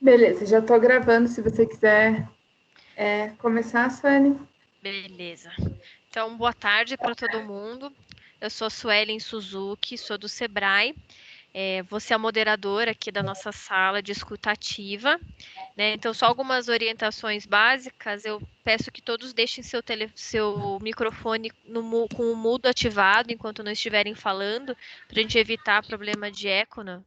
Beleza, já estou gravando se você quiser começar, Sueli. Beleza. Então, boa tarde para todo mundo. Eu sou a Suelen Suzuki, sou do Sebrae. Vou ser a moderadora aqui da nossa sala de escuta ativa, né? Então, só algumas orientações básicas. Eu peço que todos deixem seu microfone com o mudo ativado enquanto não estiverem falando, para a gente evitar problema de eco na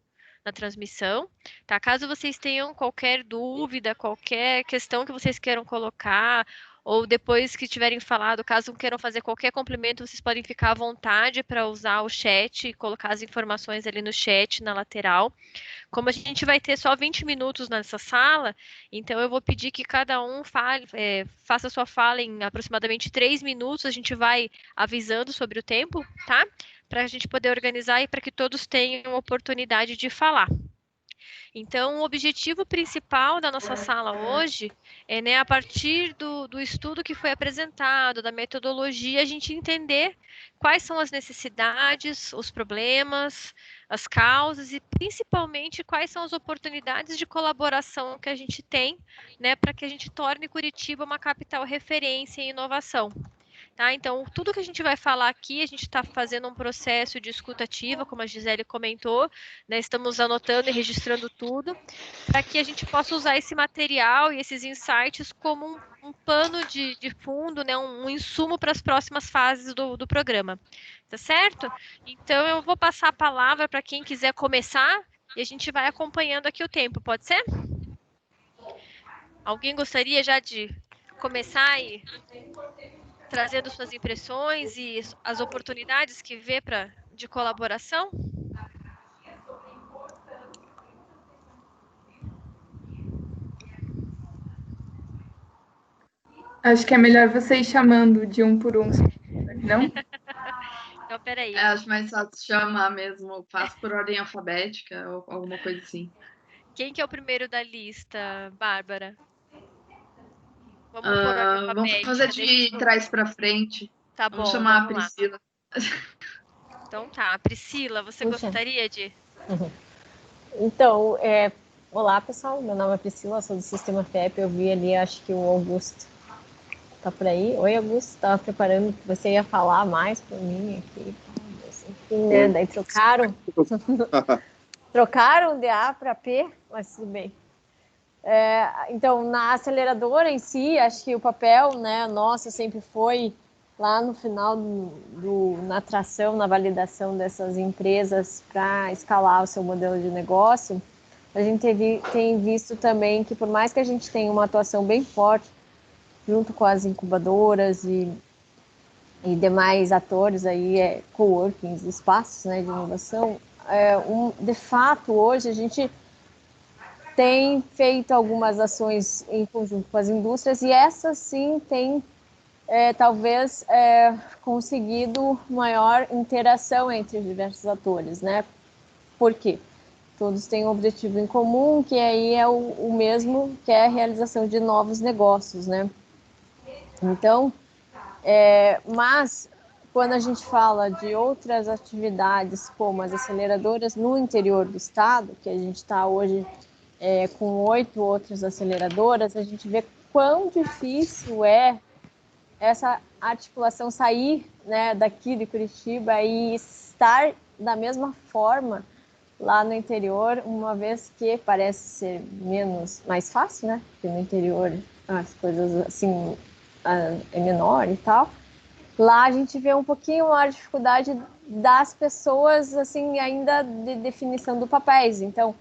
transmissão, tá? Caso vocês tenham qualquer dúvida, qualquer questão que vocês queiram colocar, ou depois que tiverem falado, caso queiram fazer qualquer complemento, vocês podem ficar à vontade para usar o chat e colocar as informações ali no chat, na lateral. Como a gente vai ter só 20 minutos nessa sala, então eu vou pedir que cada um faça sua fala em aproximadamente 3 minutos, a gente vai avisando sobre o tempo, tá? Para a gente poder organizar e para que todos tenham oportunidade de falar. Então, o objetivo principal da nossa sala hoje é, né, a partir do estudo que foi apresentado, da metodologia, a gente entender quais são as necessidades, os problemas, as causas e principalmente quais são as oportunidades de colaboração que a gente tem, né, para que a gente torne Curitiba uma capital referência em inovação. Tá? Então, tudo que a gente vai falar aqui, a gente está fazendo um processo de escuta ativa, como a Gisele comentou, né? Estamos anotando e registrando tudo, para que a gente possa usar esse material e esses insights como um pano de fundo, né? Um insumo para as próximas fases do programa. Tá certo? Então, eu vou passar a palavra para quem quiser começar e a gente vai acompanhando aqui o tempo, pode ser? Alguém gostaria já de começar e trazendo suas impressões e as oportunidades que vê de colaboração? Acho que é melhor você ir chamando de um por um, não? Então, peraí. Acho mais fácil chamar mesmo, faço por ordem alfabética ou alguma coisa assim. Quem que é o primeiro da lista, Bárbara? Vamos por ordem Vamos fazer alfabética. de trás para frente. Tá Vamos bom, chamar a vamos lá. Priscila. Então tá. Priscila, você gostaria de... Então, olá pessoal, meu nome é Priscila, sou do Sistema FEP, eu vi ali, acho que o Augusto tá por aí. Oi Augusto, estava preparando que você ia falar mais para mim aqui, enfim, né, daí trocaram de A para P, mas tudo bem. Então, na aceleradora em si, acho que o papel, né, nosso sempre foi lá no final na atração, na validação dessas empresas para escalar o seu modelo de negócio. A gente tem visto também que, por mais que a gente tenha uma atuação bem forte junto com as incubadoras e demais atores aí, coworkings, espaços, né, de inovação, de fato, hoje a gente tem feito algumas ações em conjunto com as indústrias e essas sim têm talvez conseguido maior interação entre os diversos atores, né? Por quê? Todos têm um objetivo em comum, que aí é o mesmo, que é a realização de novos negócios, né? Então, mas quando a gente fala de outras atividades, como as aceleradoras no interior do estado, que a gente está hoje com 8 outras aceleradoras, a gente vê quão difícil é essa articulação sair, né, daqui de Curitiba e estar da mesma forma lá no interior, uma vez que parece ser mais fácil, né? Porque no interior as coisas assim é menor e tal. Lá a gente vê um pouquinho a dificuldade das pessoas assim ainda de definição do papéis. Então,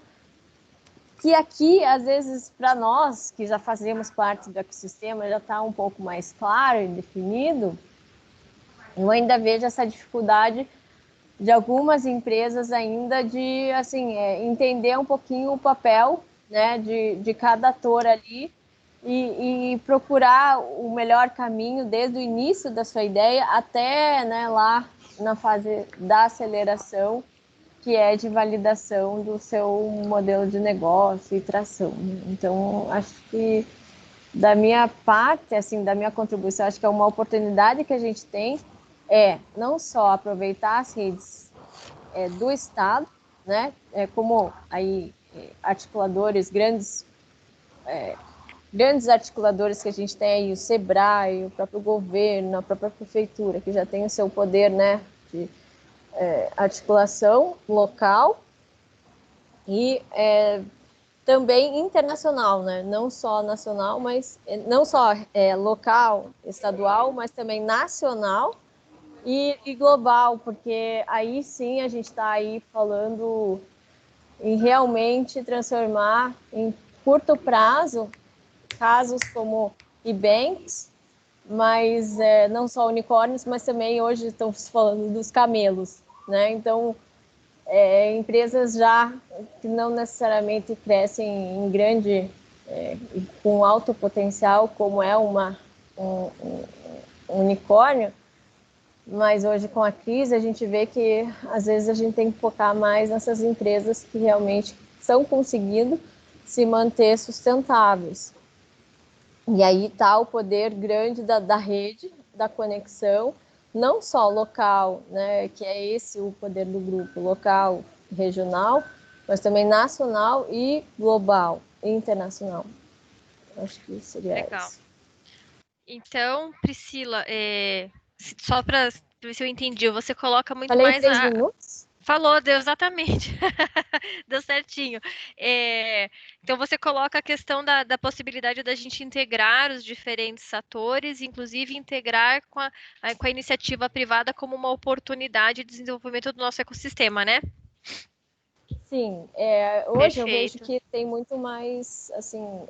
que aqui, às vezes, para nós, que já fazemos parte do ecossistema, já está um pouco mais claro e definido, eu ainda vejo essa dificuldade de algumas empresas ainda de assim, entender um pouquinho o papel, né, de cada ator ali e procurar o melhor caminho desde o início da sua ideia até, né, lá na fase da aceleração, que é de validação do seu modelo de negócio e tração. Então, acho que da minha parte, assim, da minha contribuição, acho que é uma oportunidade que a gente tem não só aproveitar as redes do Estado, né, como aí articuladores, grandes grandes articuladores que a gente tem aí, o SEBRAE, o próprio governo, a própria prefeitura, que já tem o seu poder, né, de articulação local e também internacional, né, não só nacional, mas não só local, estadual, mas também nacional e global, porque aí sim a gente está aí falando em realmente transformar em curto prazo casos como Ebanks, mas não só unicórnios, mas também hoje estamos falando dos camelos, né? Então, empresas já que não necessariamente crescem em grande, com alto potencial, como é um unicórnio, mas hoje com a crise a gente vê que às vezes a gente tem que focar mais nessas empresas que realmente estão conseguindo se manter sustentáveis. E aí está o poder grande da rede, da conexão, não só local, né, que é esse o poder do grupo, local, regional, mas também nacional e global, internacional. Acho que seria Legal. isso. Então, Priscila, só para ver se eu entendi, você coloca muito Falei mais 3 minutos? Falou, deu exatamente. Deu certinho. Então, você coloca a questão da possibilidade da gente integrar os diferentes atores, inclusive integrar com a iniciativa privada como uma oportunidade de desenvolvimento do nosso ecossistema, né? Sim, hoje eu vejo Perfeito. que tem muito mais, assim,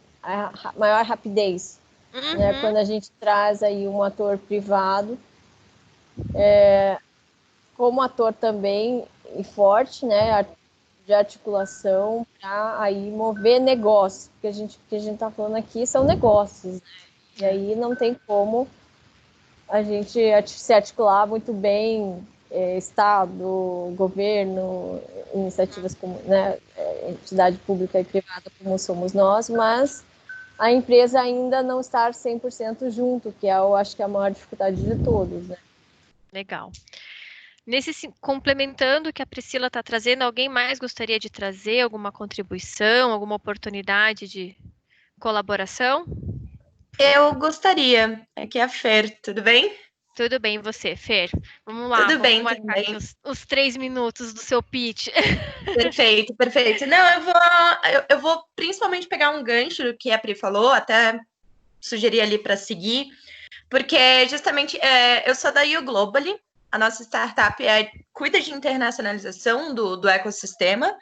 maior rapidez, né? Uhum. Quando a gente traz aí um ator privado, como ator também e forte, né, de articulação para aí mover negócio, porque que a gente está falando aqui são negócios, né? E aí não tem como a gente se articular muito bem, Estado, governo, iniciativas como, né, entidade pública e privada como somos nós, mas a empresa ainda não estar 100% junto, que eu acho que é a maior dificuldade de todos, né? Legal. Complementando o que a Priscila está trazendo, alguém mais gostaria de trazer alguma contribuição, alguma oportunidade de colaboração? Eu gostaria. Aqui é a Fer, tudo bem? Tudo bem, você, Fer? Vamos lá, Tudo vamos bem marcar aqui também. os 3 minutos do seu pitch. Perfeito, perfeito. Não, eu vou principalmente pegar um gancho do que a Pri falou, até sugerir ali para seguir, porque justamente eu sou da U Globally, a nossa startup cuida de internacionalização do ecossistema,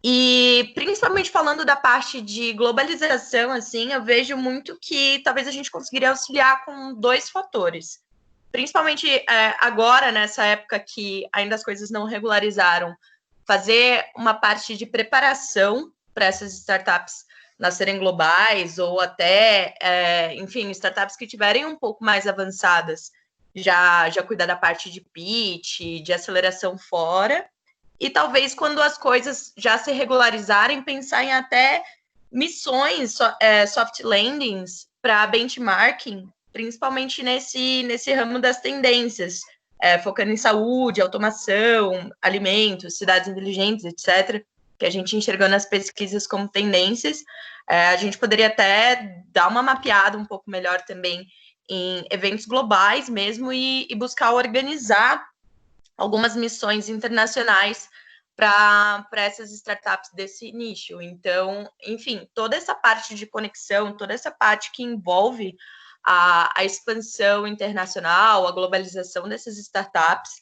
e principalmente falando da parte de globalização, assim, eu vejo muito que talvez a gente conseguiria auxiliar com 2 fatores. Principalmente agora, nessa época que ainda as coisas não regularizaram, fazer uma parte de preparação para essas startups nascerem globais ou até, enfim, startups que tiverem um pouco mais avançadas, já cuidar da parte de pitch, de aceleração fora, e talvez quando as coisas já se regularizarem, pensar em até missões, soft landings para benchmarking, principalmente nesse ramo das tendências, focando em saúde, automação, alimentos, cidades inteligentes, etc., que a gente enxergou nas pesquisas como tendências. A gente poderia até dar uma mapeada um pouco melhor também em eventos globais mesmo e buscar organizar algumas missões internacionais para essas startups desse nicho. Então, enfim, toda essa parte de conexão, toda essa parte que envolve a expansão internacional, a globalização dessas startups,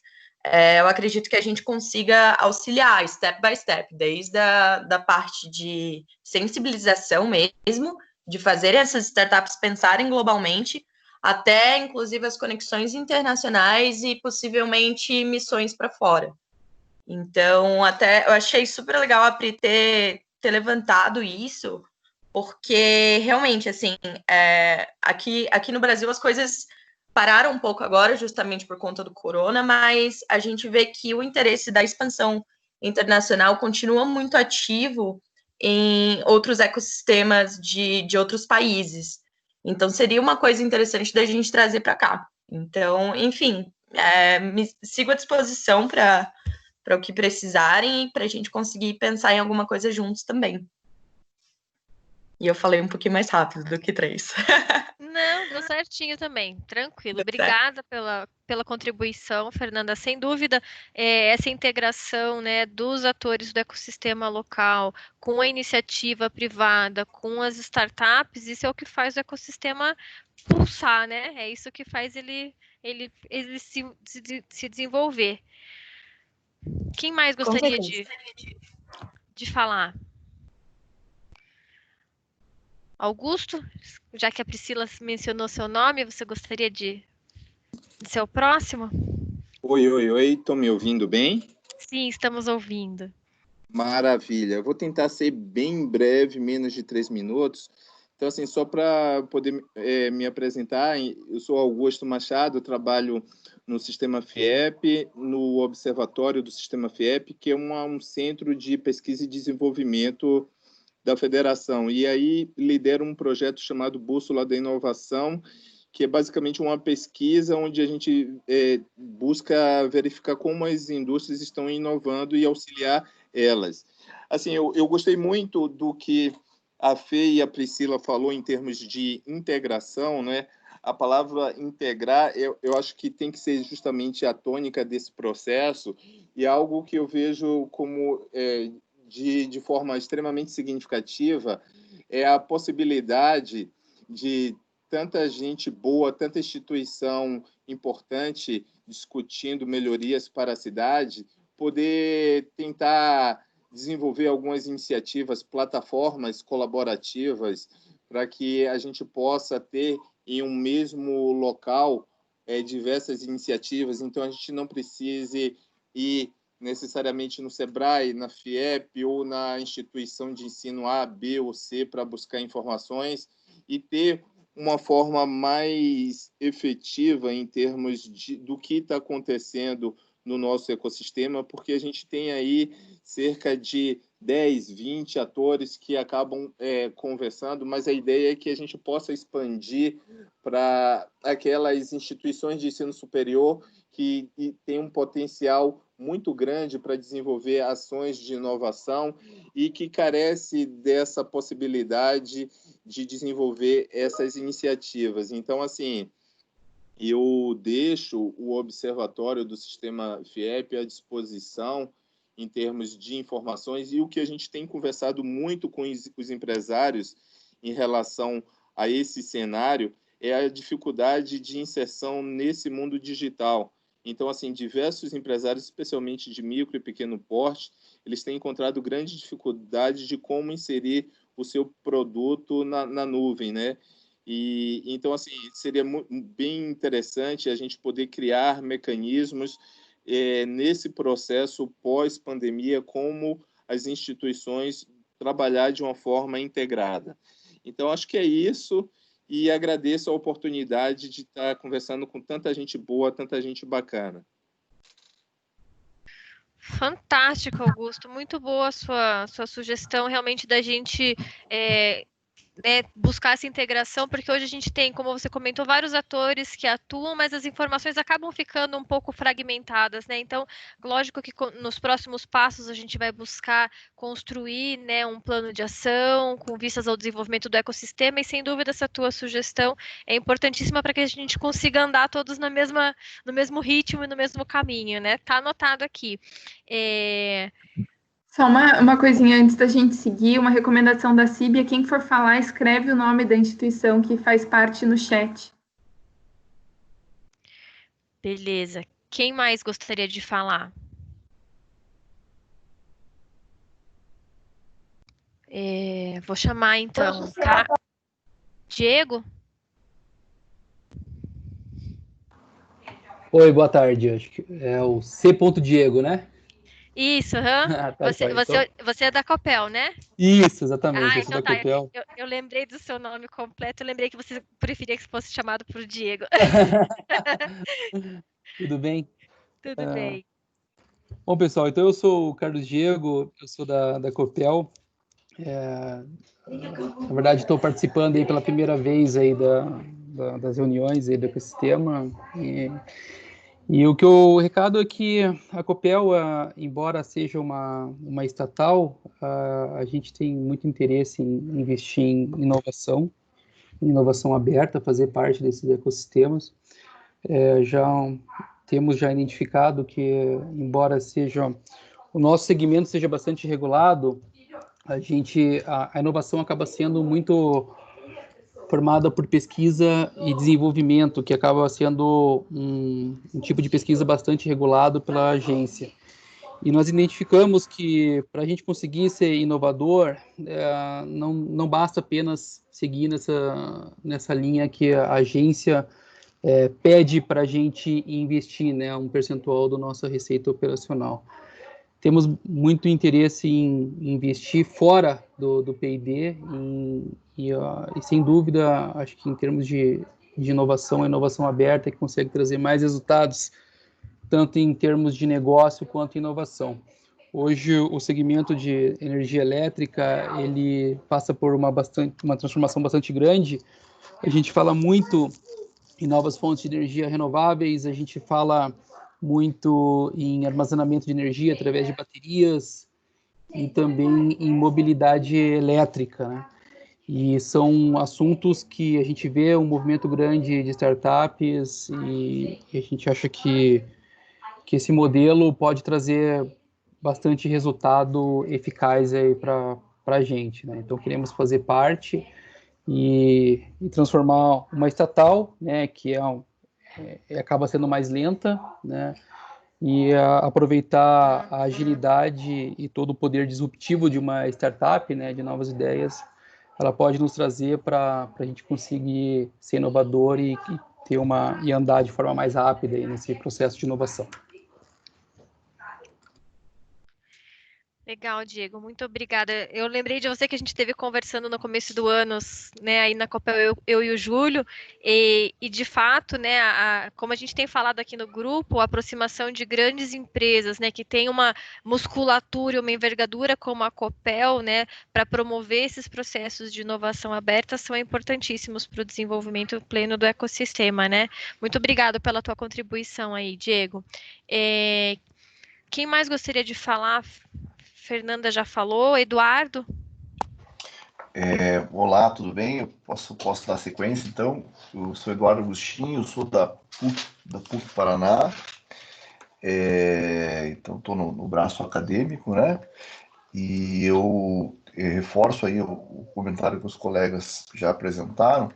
eu acredito que a gente consiga auxiliar step by step, desde da parte de sensibilização mesmo, de fazer essas startups pensarem globalmente, até inclusive as conexões internacionais e possivelmente missões para fora. Então, até eu achei super legal a Pri ter levantado isso, porque realmente, assim, aqui no Brasil as coisas pararam um pouco agora, justamente por conta do corona, mas a gente vê que o interesse da expansão internacional continua muito ativo em outros ecossistemas de outros países. Então, seria uma coisa interessante da gente trazer para cá. Então, enfim, me sigo à disposição para o que precisarem e para a gente conseguir pensar em alguma coisa juntos também. E eu falei um pouquinho mais rápido do que 3. Não, deu certinho também, tranquilo. Deu certo. Obrigada pela contribuição, Fernanda. Sem dúvida, essa integração, né, dos atores do ecossistema local com a iniciativa privada, com as startups, isso é o que faz o ecossistema pulsar, né? É isso que faz ele se desenvolver. Quem mais gostaria de falar? Augusto, já que a Priscila mencionou seu nome, você gostaria de ser o próximo? Oi, estão me ouvindo bem? Sim, estamos ouvindo. Maravilha, eu vou tentar ser bem breve, menos de 3 minutos. Então, assim, só para poder me apresentar, eu sou Augusto Machado, eu trabalho no Sistema FIEP, no Observatório do Sistema FIEP, que é um centro de pesquisa e desenvolvimento da federação. E aí lidero um projeto chamado Bússola da Inovação, que é basicamente uma pesquisa onde a gente busca verificar como as indústrias estão inovando e auxiliar elas. Assim, eu gostei muito do que a Fê e a Priscila falou em termos de integração, né? A palavra integrar, eu acho que tem que ser justamente a tônica desse processo, e algo que eu vejo como de forma extremamente significativa é a possibilidade de tanta gente boa, tanta instituição importante discutindo melhorias para a cidade, poder tentar desenvolver algumas iniciativas, plataformas colaborativas, para que a gente possa ter em um mesmo local diversas iniciativas. Então, a gente não precise ir necessariamente no SEBRAE, na FIEP ou na instituição de ensino A, B ou C para buscar informações e ter uma forma mais efetiva em termos do que está acontecendo no nosso ecossistema, porque a gente tem aí cerca de 10, 20 atores que acabam conversando, mas a ideia é que a gente possa expandir para aquelas instituições de ensino superior que têm um potencial muito grande para desenvolver ações de inovação e que carece dessa possibilidade de desenvolver essas iniciativas. Então, assim, eu deixo o Observatório do Sistema FIEP à disposição em termos de informações, e o que a gente tem conversado muito com os empresários em relação a esse cenário é a dificuldade de inserção nesse mundo digital. Então, assim, diversos empresários, especialmente de micro e pequeno porte, eles têm encontrado grande dificuldade de como inserir o seu produto na nuvem, né? E então, assim, seria bem interessante a gente poder criar mecanismos nesse processo pós-pandemia, como as instituições trabalhar de uma forma integrada. Então, acho que é isso, e agradeço a oportunidade de estar conversando com tanta gente boa, tanta gente bacana. Fantástico, Augusto. Muito boa a sua sugestão, realmente, da gente buscar essa integração, porque hoje a gente tem, como você comentou, vários atores que atuam, mas as informações acabam ficando um pouco fragmentadas, né? Então, lógico que nos próximos passos a gente vai buscar construir, né, um plano de ação com vistas ao desenvolvimento do ecossistema, e sem dúvida essa tua sugestão é importantíssima para que a gente consiga andar todos no mesmo ritmo e no mesmo caminho, né? Tá anotado aqui. Só uma coisinha antes da gente seguir, uma recomendação da Síbia: quem for falar, escreve o nome da instituição que faz parte no chat. Beleza. Quem mais gostaria de falar? Vou chamar, então, Diego? Oi, boa tarde. Acho que é o C. Diego, né? Isso, você é da Copel, né? Isso, exatamente. Então da Copel. Eu lembrei do seu nome completo, eu lembrei que você preferia que fosse chamado por Diego. Tudo bem? Tudo bem. Bom, pessoal, então eu sou o Carlos Diego, eu sou da Copel. Na verdade, estou participando aí pela primeira vez aí das reuniões aí do ecossistema, E o recado é que a Copel, embora seja uma estatal, a gente tem muito interesse em investir em inovação aberta, fazer parte desses ecossistemas. Temos já identificado que, embora o nosso segmento seja bastante regulado, a inovação acaba sendo muito formada por pesquisa e desenvolvimento, que acaba sendo um tipo de pesquisa bastante regulado pela agência. E nós identificamos que, para a gente conseguir ser inovador, não basta apenas seguir nessa linha que a agência pede para a gente investir, né, um percentual da nossa receita operacional. Temos muito interesse em investir fora do P&D e sem dúvida, acho que em termos de inovação, a inovação aberta que consegue trazer mais resultados, tanto em termos de negócio quanto inovação. Hoje, o segmento de energia elétrica, ele passa por uma transformação bastante grande. A gente fala muito em novas fontes de energia renováveis, a gente fala muito em armazenamento de energia através de baterias e também em mobilidade elétrica, né? E são assuntos que a gente vê um movimento grande de startups e a gente acha que esse modelo pode trazer bastante resultado eficaz aí para a gente, né? Então, queremos fazer parte e transformar uma estatal, né, que acaba sendo mais lenta, né, e aproveitar a agilidade e todo o poder disruptivo de uma startup, né, de novas ideias, ela pode nos trazer para a gente conseguir ser inovador e andar de forma mais rápida aí nesse processo de inovação. Legal, Diego, muito obrigada. Eu lembrei de você que a gente esteve conversando no começo do ano, né, aí na Copel, eu e o Júlio, e de fato, né, como a gente tem falado aqui no grupo, a aproximação de grandes empresas, né, que tem uma musculatura e uma envergadura como a Copel, né, para promover esses processos de inovação aberta são importantíssimos para o desenvolvimento pleno do ecossistema, né? Muito obrigado pela tua contribuição aí, Diego. Quem mais gostaria de falar? Fernanda já falou, Eduardo? Olá, tudo bem? Eu posso dar sequência, então. Eu sou Eduardo Agostinho, sou da PUC Paraná, então estou no braço acadêmico, né? E eu reforço aí o comentário que os colegas já apresentaram.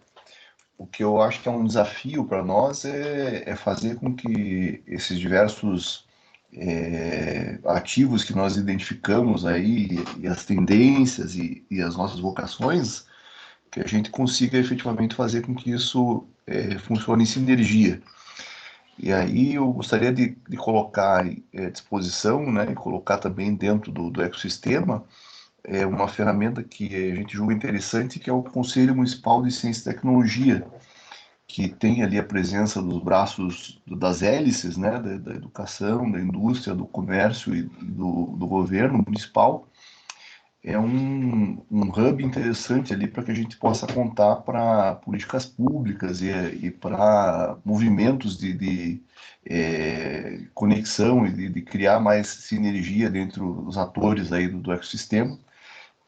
O que eu acho que é um desafio para nós é fazer com que esses diversos ativos que nós identificamos aí, e as tendências e as nossas vocações, que a gente consiga efetivamente fazer com que isso funcione em sinergia. E aí eu gostaria de colocar à disposição, né, e colocar também dentro do ecossistema, uma ferramenta que a gente julga interessante, que é o Conselho Municipal de Ciência e Tecnologia, que tem ali a presença dos braços das hélices, né, da educação, da indústria, do comércio e do governo municipal. É um hub interessante ali para que a gente possa contar para políticas públicas e para movimentos de conexão e de criar mais sinergia dentro dos atores aí do ecossistema,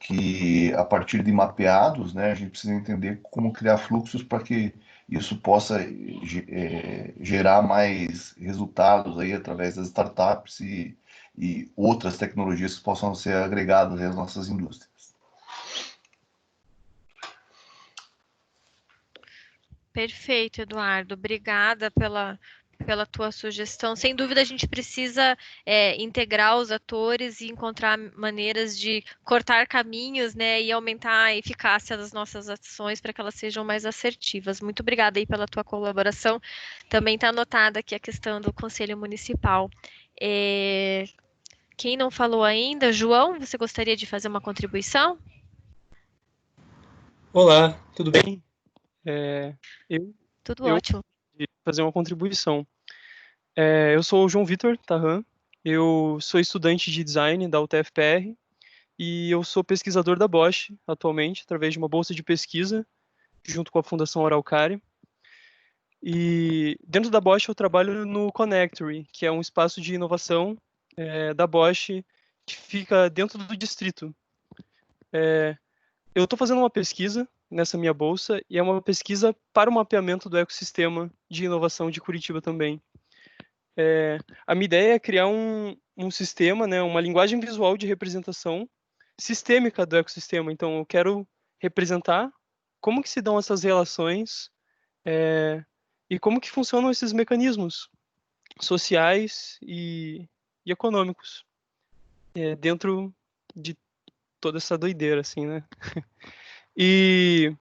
que a partir de mapeados, né, a gente precisa entender como criar fluxos para que isso possa gerar mais resultados aí através das startups e outras tecnologias que possam ser agregadas às nossas indústrias. Perfeito, Eduardo. Obrigada pela tua sugestão. Sem dúvida, a gente precisa integrar os atores e encontrar maneiras de cortar caminhos, né, e aumentar a eficácia das nossas ações para que elas sejam mais assertivas. Muito obrigada aí pela tua colaboração. Também está anotada aqui a questão do Conselho Municipal. Quem não falou ainda, João, você gostaria de fazer uma contribuição? Olá, tudo bem? Tudo ótimo. Fazer uma contribuição. Eu sou o João Vitor Tarran, eu sou estudante de design da UTFPR e eu sou pesquisador da Bosch atualmente, através de uma bolsa de pesquisa, junto com a Fundação Araucária. E dentro da Bosch eu trabalho no Connectory, que é um espaço de inovação da Bosch que fica dentro do distrito. Eu estou fazendo uma pesquisa nessa minha bolsa e é uma pesquisa para o mapeamento do ecossistema de inovação de Curitiba também. A minha ideia é criar um sistema, né, uma linguagem visual de representação sistêmica do ecossistema. Então, eu quero representar como que se dão essas relações e como que funcionam esses mecanismos sociais e econômicos dentro de toda essa doideira, assim, né? E,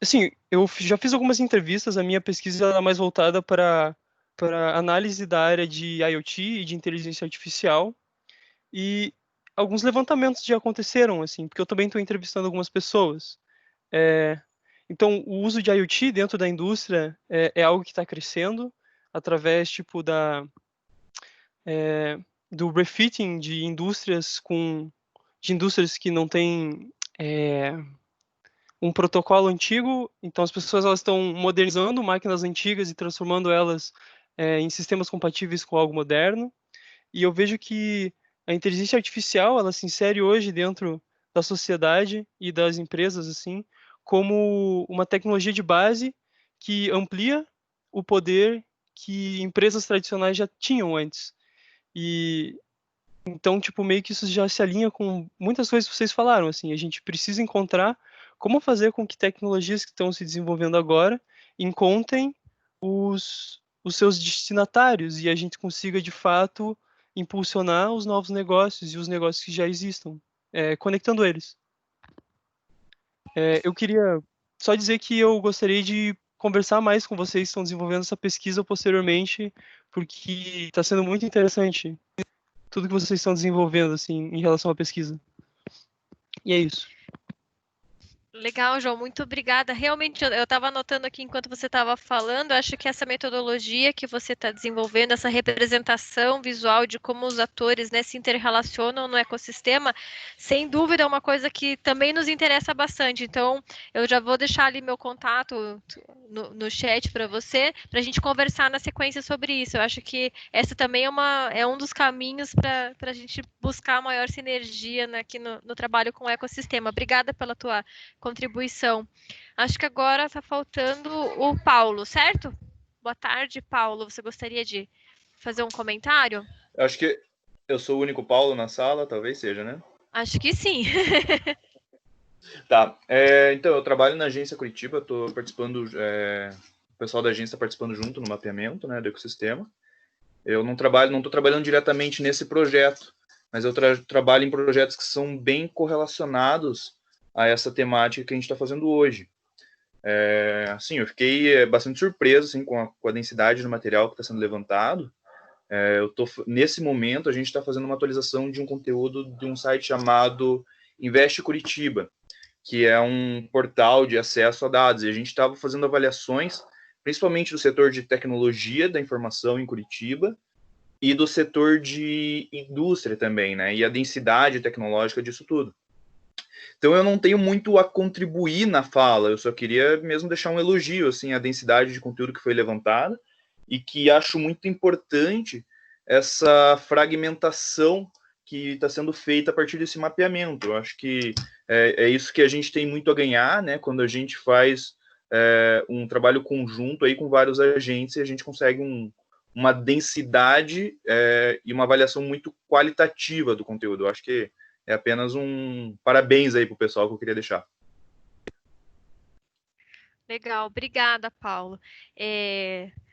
assim, eu já fiz algumas entrevistas, a minha pesquisa é mais voltada para análise da área de IoT e de inteligência artificial, e alguns levantamentos já aconteceram, assim, porque eu também estou entrevistando algumas pessoas. Então, o uso de IoT dentro da indústria é algo que está crescendo através, tipo, do refitting de indústrias que não têm um protocolo antigo. Então, as pessoas elas estão modernizando máquinas antigas e transformando elas em sistemas compatíveis com algo moderno. E eu vejo que a inteligência artificial ela se insere hoje dentro da sociedade e das empresas, assim, como uma tecnologia de base que amplia o poder que empresas tradicionais já tinham antes. E então, tipo, meio que isso já se alinha com muitas coisas que vocês falaram, assim, a gente precisa encontrar como fazer com que tecnologias que estão se desenvolvendo agora encontrem os seus destinatários e a gente consiga, de fato, impulsionar os novos negócios e os negócios que já existam, conectando eles. Eu queria só dizer que eu gostaria de conversar mais com vocês que estão desenvolvendo essa pesquisa posteriormente, porque está sendo muito interessante tudo que vocês estão desenvolvendo, assim, em relação à pesquisa. E é isso. Legal, João, muito obrigada. Realmente, eu estava anotando aqui enquanto você estava falando, acho que essa metodologia que você está desenvolvendo, essa representação visual de como os atores, né, se interrelacionam no ecossistema, sem dúvida é uma coisa que também nos interessa bastante. Então, eu já vou deixar ali meu contato no chat para você, para a gente conversar na sequência sobre isso. Eu acho que essa também é um dos caminhos para a gente buscar maior sinergia, né, aqui no trabalho com o ecossistema. Obrigada pela tua contribuição. Acho que agora está faltando o Paulo, certo? Boa tarde, Paulo. Você gostaria de fazer um comentário? Acho que eu sou o único Paulo na sala, talvez seja, né? Acho que sim. Tá. Então, eu trabalho na agência Curitiba, estou participando, o pessoal da agência está participando junto no mapeamento, né, do ecossistema. Eu não estou trabalhando diretamente nesse projeto, mas eu trabalho em projetos que são bem correlacionados a essa temática que a gente está fazendo hoje. Assim, eu fiquei bastante surpreso assim, com a densidade do material que está sendo levantado. Nesse momento, a gente está fazendo uma atualização de um conteúdo de um site chamado Investe Curitiba, que é um portal de acesso a dados. E a gente estava fazendo avaliações, principalmente do setor de tecnologia da informação em Curitiba e do setor de indústria também, né? E a densidade tecnológica disso tudo. Então, eu não tenho muito a contribuir na fala, eu só queria mesmo deixar um elogio, assim, à densidade de conteúdo que foi levantada e que acho muito importante essa fragmentação que está sendo feita a partir desse mapeamento. Eu acho que é isso que a gente tem muito a ganhar, né, quando a gente faz um trabalho conjunto aí com vários agentes e a gente consegue uma densidade e uma avaliação muito qualitativa do conteúdo. Eu acho que é apenas um parabéns aí para o pessoal que eu queria deixar. Legal, obrigada, Paulo.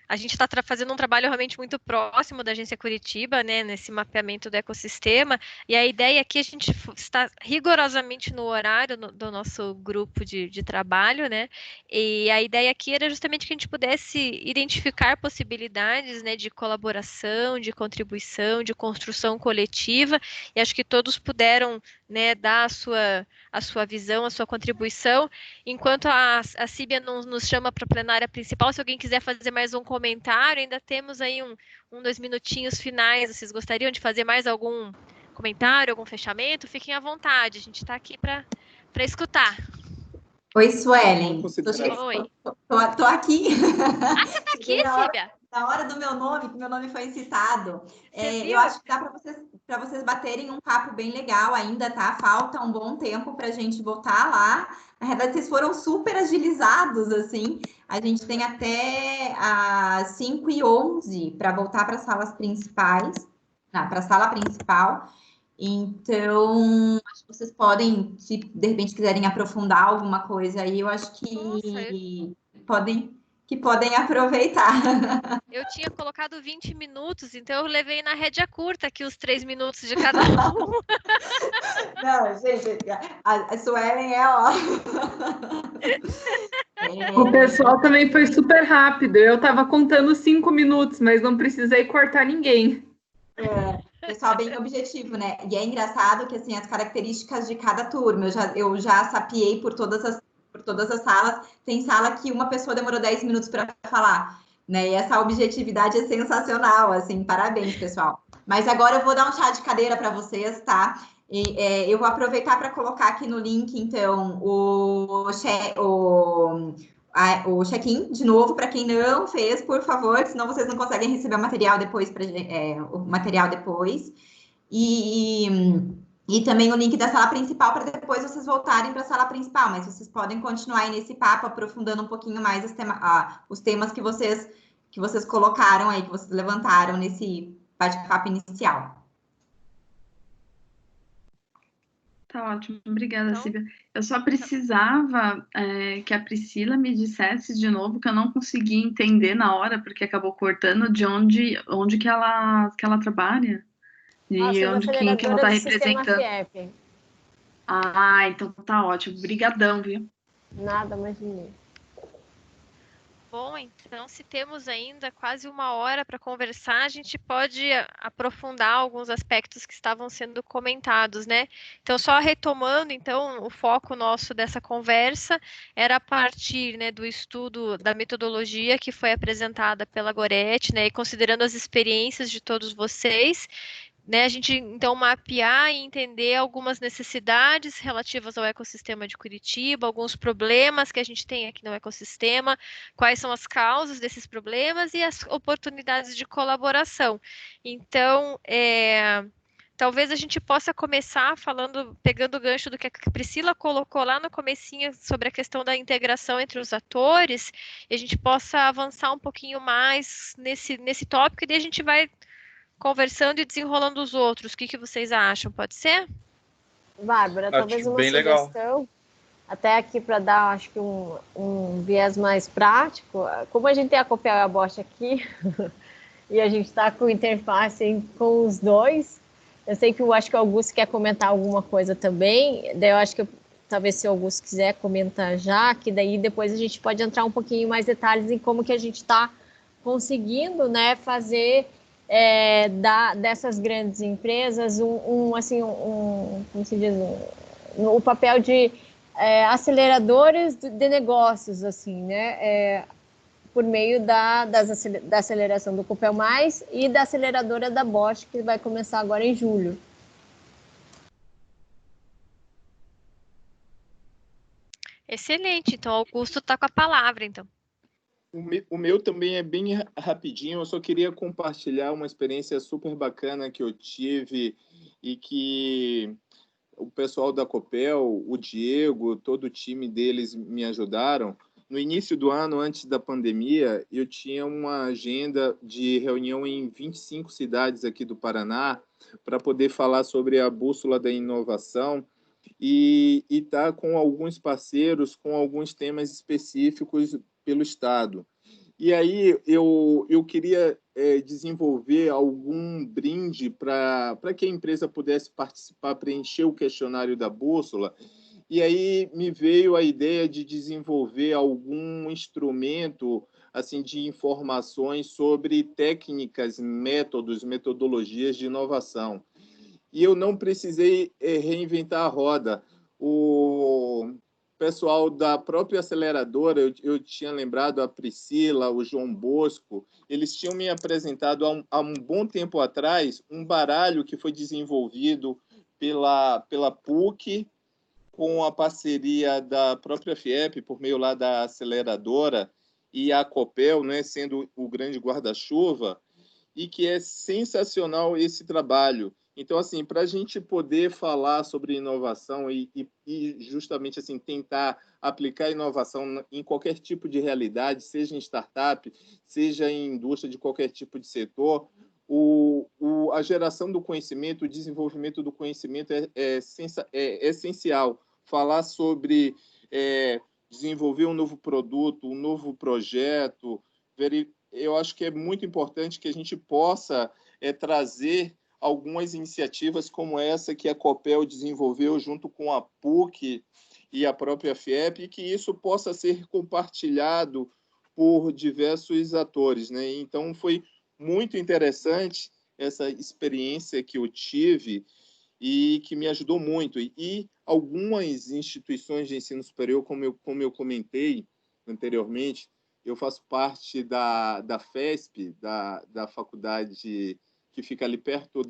A gente está fazendo um trabalho realmente muito próximo da Agência Curitiba, né, nesse mapeamento do ecossistema, e a ideia aqui, a gente está rigorosamente no horário do nosso grupo de trabalho, né, e a ideia aqui era justamente que a gente pudesse identificar possibilidades, né, de colaboração, de contribuição, de construção coletiva, e acho que todos puderam, né, dar a sua visão, a sua contribuição. Enquanto a Síbia nos chama para a plenária principal, se alguém quiser fazer mais um comentário, ainda temos aí 2 minutinhos finais. Vocês gostariam de fazer mais algum comentário, algum fechamento? Fiquem à vontade, a gente está aqui para escutar. Oi, Suelen. Oi. Tô aqui. Ah, você tá aqui, Síbia? Na hora do meu nome, que meu nome foi citado. Eu acho que dá para vocês baterem um papo bem legal ainda, tá? Falta um bom tempo para a gente voltar lá. Na verdade, vocês foram super agilizados, assim. A gente tem até às 5h11 para voltar para as salas principais, para a sala principal. Então, acho que vocês podem, se de repente quiserem aprofundar alguma coisa aí, eu acho que podem aproveitar. Eu tinha colocado 20 minutos, então eu levei na rédea curta aqui os 3 minutos de cada um. Não, gente, a Suelen O pessoal também foi super rápido. Eu estava contando 5 minutos, mas não precisei cortar ninguém. Pessoal bem objetivo, né? E é engraçado que, assim, as características de cada turma, eu já sapiei por todas as salas. Tem sala que uma pessoa demorou 10 minutos para falar, né? E essa objetividade é sensacional, assim, parabéns, pessoal. Mas agora eu vou dar um chá de cadeira para vocês, tá? E, eu vou aproveitar para colocar aqui no link, então, o check-in de novo para quem não fez, por favor, senão vocês não conseguem receber o material depois, e também o link da sala principal para depois vocês voltarem para a sala principal, mas vocês podem continuar aí nesse papo, aprofundando um pouquinho mais os temas que vocês colocaram aí, que vocês levantaram nesse bate-papo inicial. Tá ótimo, obrigada, Síbia. Eu só precisava que a Priscila me dissesse de novo, que eu não consegui entender na hora, porque acabou cortando, de onde que ela trabalha. E quem que ela está representando. Ah, então tá ótimo. Obrigadão, viu? Nada, imaginei. Bom, então, se temos ainda quase 1 hora para conversar, a gente pode aprofundar alguns aspectos que estavam sendo comentados, né? Então, só retomando, então, o foco nosso dessa conversa era a partir, né, do estudo da metodologia que foi apresentada pela Gorete, né, e considerando as experiências de todos vocês, né, a gente, então, mapear e entender algumas necessidades relativas ao ecossistema de Curitiba, alguns problemas que a gente tem aqui no ecossistema, quais são as causas desses problemas e as oportunidades de colaboração. Então, talvez a gente possa começar pegando o gancho do que a Priscila colocou lá no comecinho sobre a questão da integração entre os atores, e a gente possa avançar um pouquinho mais nesse tópico, e daí a gente vai conversando e desenrolando os outros. O que vocês acham? Pode ser? Bárbara, talvez uma sugestão, legal. Até aqui para dar, acho que um viés mais prático. Como a gente tem a Copel e a Bosch aqui, e a gente está com interface com os dois, eu sei que acho que o Augusto quer comentar alguma coisa também, daí eu acho que talvez se o Augusto quiser comentar já, que daí depois a gente pode entrar um pouquinho mais detalhes em como que a gente está conseguindo, né, fazer dessas grandes empresas como se diz, o papel de aceleradores de negócios, assim, né, por meio da aceleração do Copel Mais e da aceleradora da Bosch, que vai começar agora em julho. Excelente, então Augusto está com a palavra, então. O meu também é bem rapidinho, eu só queria compartilhar uma experiência super bacana que eu tive e que o pessoal da Copel, o Diego, todo o time deles me ajudaram. No início do ano, antes da pandemia, eu tinha uma agenda de reunião em 25 cidades aqui do Paraná para poder falar sobre a bússola da inovação e estar com alguns parceiros com alguns temas específicos pelo Estado. E aí eu queria desenvolver algum brinde para que a empresa pudesse participar, preencher o questionário da bússola. E aí me veio a ideia de desenvolver algum instrumento assim de informações sobre técnicas, métodos, metodologias de inovação. E eu não precisei reinventar a roda. O pessoal da própria aceleradora, eu tinha lembrado a Priscila, o João Bosco, eles tinham me apresentado há um bom tempo atrás um baralho que foi desenvolvido pela PUC, com a parceria da própria FIEP, por meio lá da aceleradora, e a Copel, né, sendo o grande guarda-chuva, e que é sensacional esse trabalho. Então, assim, para a gente poder falar sobre inovação e justamente assim tentar aplicar inovação em qualquer tipo de realidade, seja em startup, seja em indústria de qualquer tipo de setor, a geração do conhecimento, o desenvolvimento do conhecimento é essencial. Falar sobre desenvolver um novo produto, um novo projeto, eu acho que é muito importante que a gente possa trazer algumas iniciativas como essa que a Copel desenvolveu junto com a PUC e a própria FIEP, e que isso possa ser compartilhado por diversos atores, né? Então, foi muito interessante essa experiência que eu tive e que me ajudou muito. E algumas instituições de ensino superior, como eu comentei anteriormente, eu faço parte da FESP, da faculdade que fica ali perto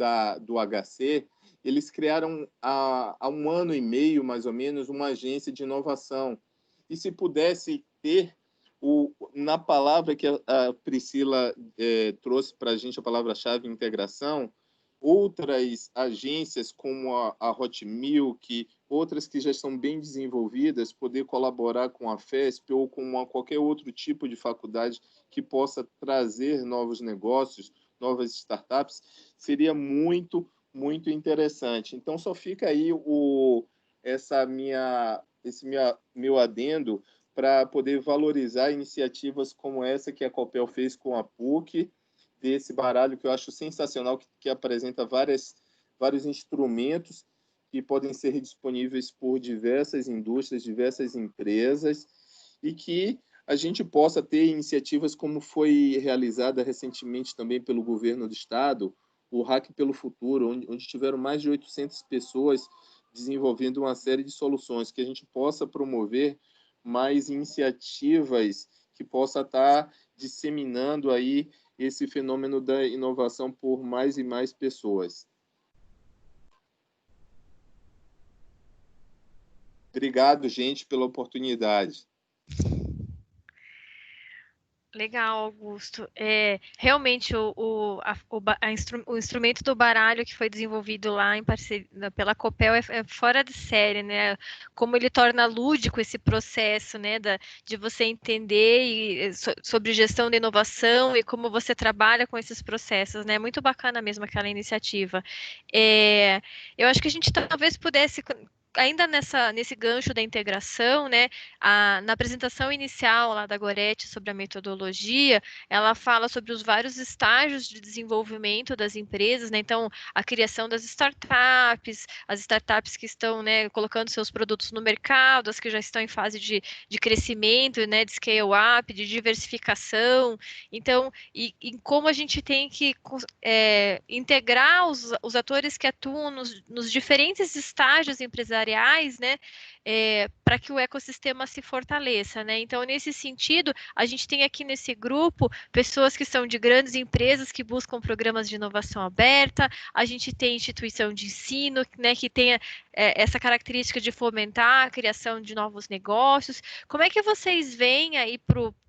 do HC. Eles criaram há 1 ano e meio, mais ou menos, uma agência de inovação. E se pudesse ter, na palavra que a Priscila trouxe para a gente, a palavra-chave integração, outras agências como a Hot Milk, outras que já estão bem desenvolvidas, poder colaborar com a FESP ou com qualquer outro tipo de faculdade que possa trazer novos negócios, novas startups, seria muito, muito interessante. Então, só fica aí esse meu adendo para poder valorizar iniciativas como essa que a Copel fez com a PUC, desse baralho que eu acho sensacional, que apresenta vários instrumentos que podem ser disponíveis por diversas indústrias, diversas empresas, e que a gente possa ter iniciativas como foi realizada recentemente também pelo governo do estado, o Hack pelo Futuro, onde tiveram mais de 800 pessoas desenvolvendo uma série de soluções, que a gente possa promover mais iniciativas que possa estar disseminando aí esse fenômeno da inovação por mais e mais pessoas. Obrigado, gente, pela oportunidade. Legal, Augusto. Realmente, o instrumento do baralho que foi desenvolvido lá em parceria pela Copel é fora de série, né? Como ele torna lúdico esse processo, né? De você entender sobre gestão da inovação e como você trabalha com esses processos, né? Muito bacana mesmo aquela iniciativa. Eu acho que a gente talvez pudesse, ainda nesse gancho da integração, né, na apresentação inicial lá da Gorete sobre a metodologia, ela fala sobre os vários estágios de desenvolvimento das empresas, né, então a criação das startups, as startups que estão, né, colocando seus produtos no mercado, as que já estão em fase de crescimento, né, de scale-up, de diversificação, então, e como a gente tem que integrar os atores que atuam nos diferentes estágios empresariais, né, para que o ecossistema se fortaleça, né? Então, nesse sentido, a gente tem aqui nesse grupo pessoas que são de grandes empresas que buscam programas de inovação aberta, a gente tem instituição de ensino, né, que tenha essa característica de fomentar a criação de novos negócios. Como é que vocês veem aí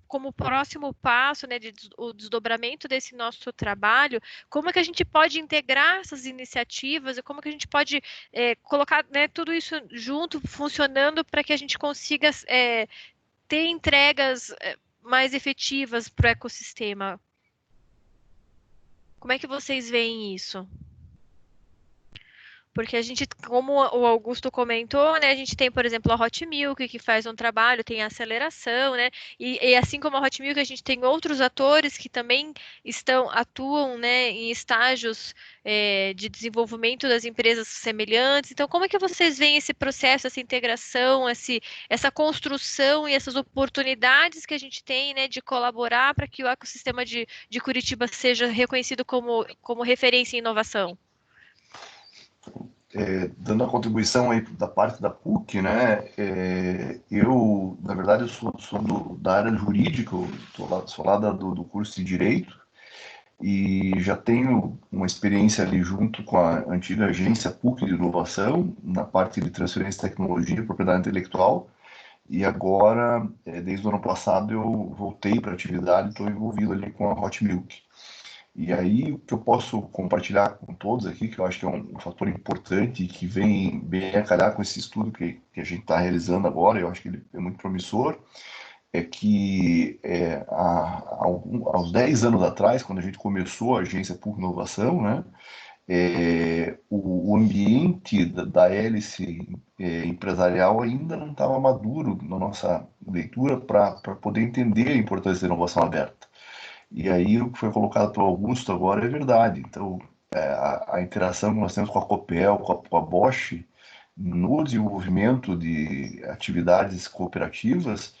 como próximo passo, né, o desdobramento desse nosso trabalho, como é que a gente pode integrar essas iniciativas e como é que a gente pode colocar, né, tudo isso junto, funcionando para que a gente consiga ter entregas mais efetivas para o ecossistema? Como é que vocês veem isso? Porque a gente, como o Augusto comentou, né, a gente tem, por exemplo, a Hot Milk, que faz um trabalho, tem a aceleração, né, e assim como a Hot Milk, a gente tem outros atores que também atuam, né, em estágios de desenvolvimento das empresas semelhantes. Então, como é que vocês veem esse processo, essa integração, essa construção e essas oportunidades que a gente tem, né, de colaborar para que o ecossistema de Curitiba seja reconhecido como referência em inovação? Dando a contribuição aí da parte da PUC, né, eu, na verdade, eu sou da área jurídica, sou lá do curso de Direito, e já tenho uma experiência ali junto com a antiga agência PUC de inovação, na parte de transferência de tecnologia e propriedade intelectual, e agora, desde o ano passado, eu voltei para a atividade e estou envolvido ali com a Hot Milk. E aí, o que eu posso compartilhar com todos aqui, que eu acho que é um fator importante e que vem bem a calhar com esse estudo que a gente está realizando agora, eu acho que ele é muito promissor, é que aos 10 anos atrás, quando a gente começou a Agência PUC Inovação, né, o ambiente da hélice empresarial ainda não estava maduro na nossa leitura para poder entender a importância da inovação aberta. E aí o que foi colocado pelo Augusto agora é verdade. Então, a interação que nós temos com a Copel, com a Bosch, no desenvolvimento de atividades cooperativas,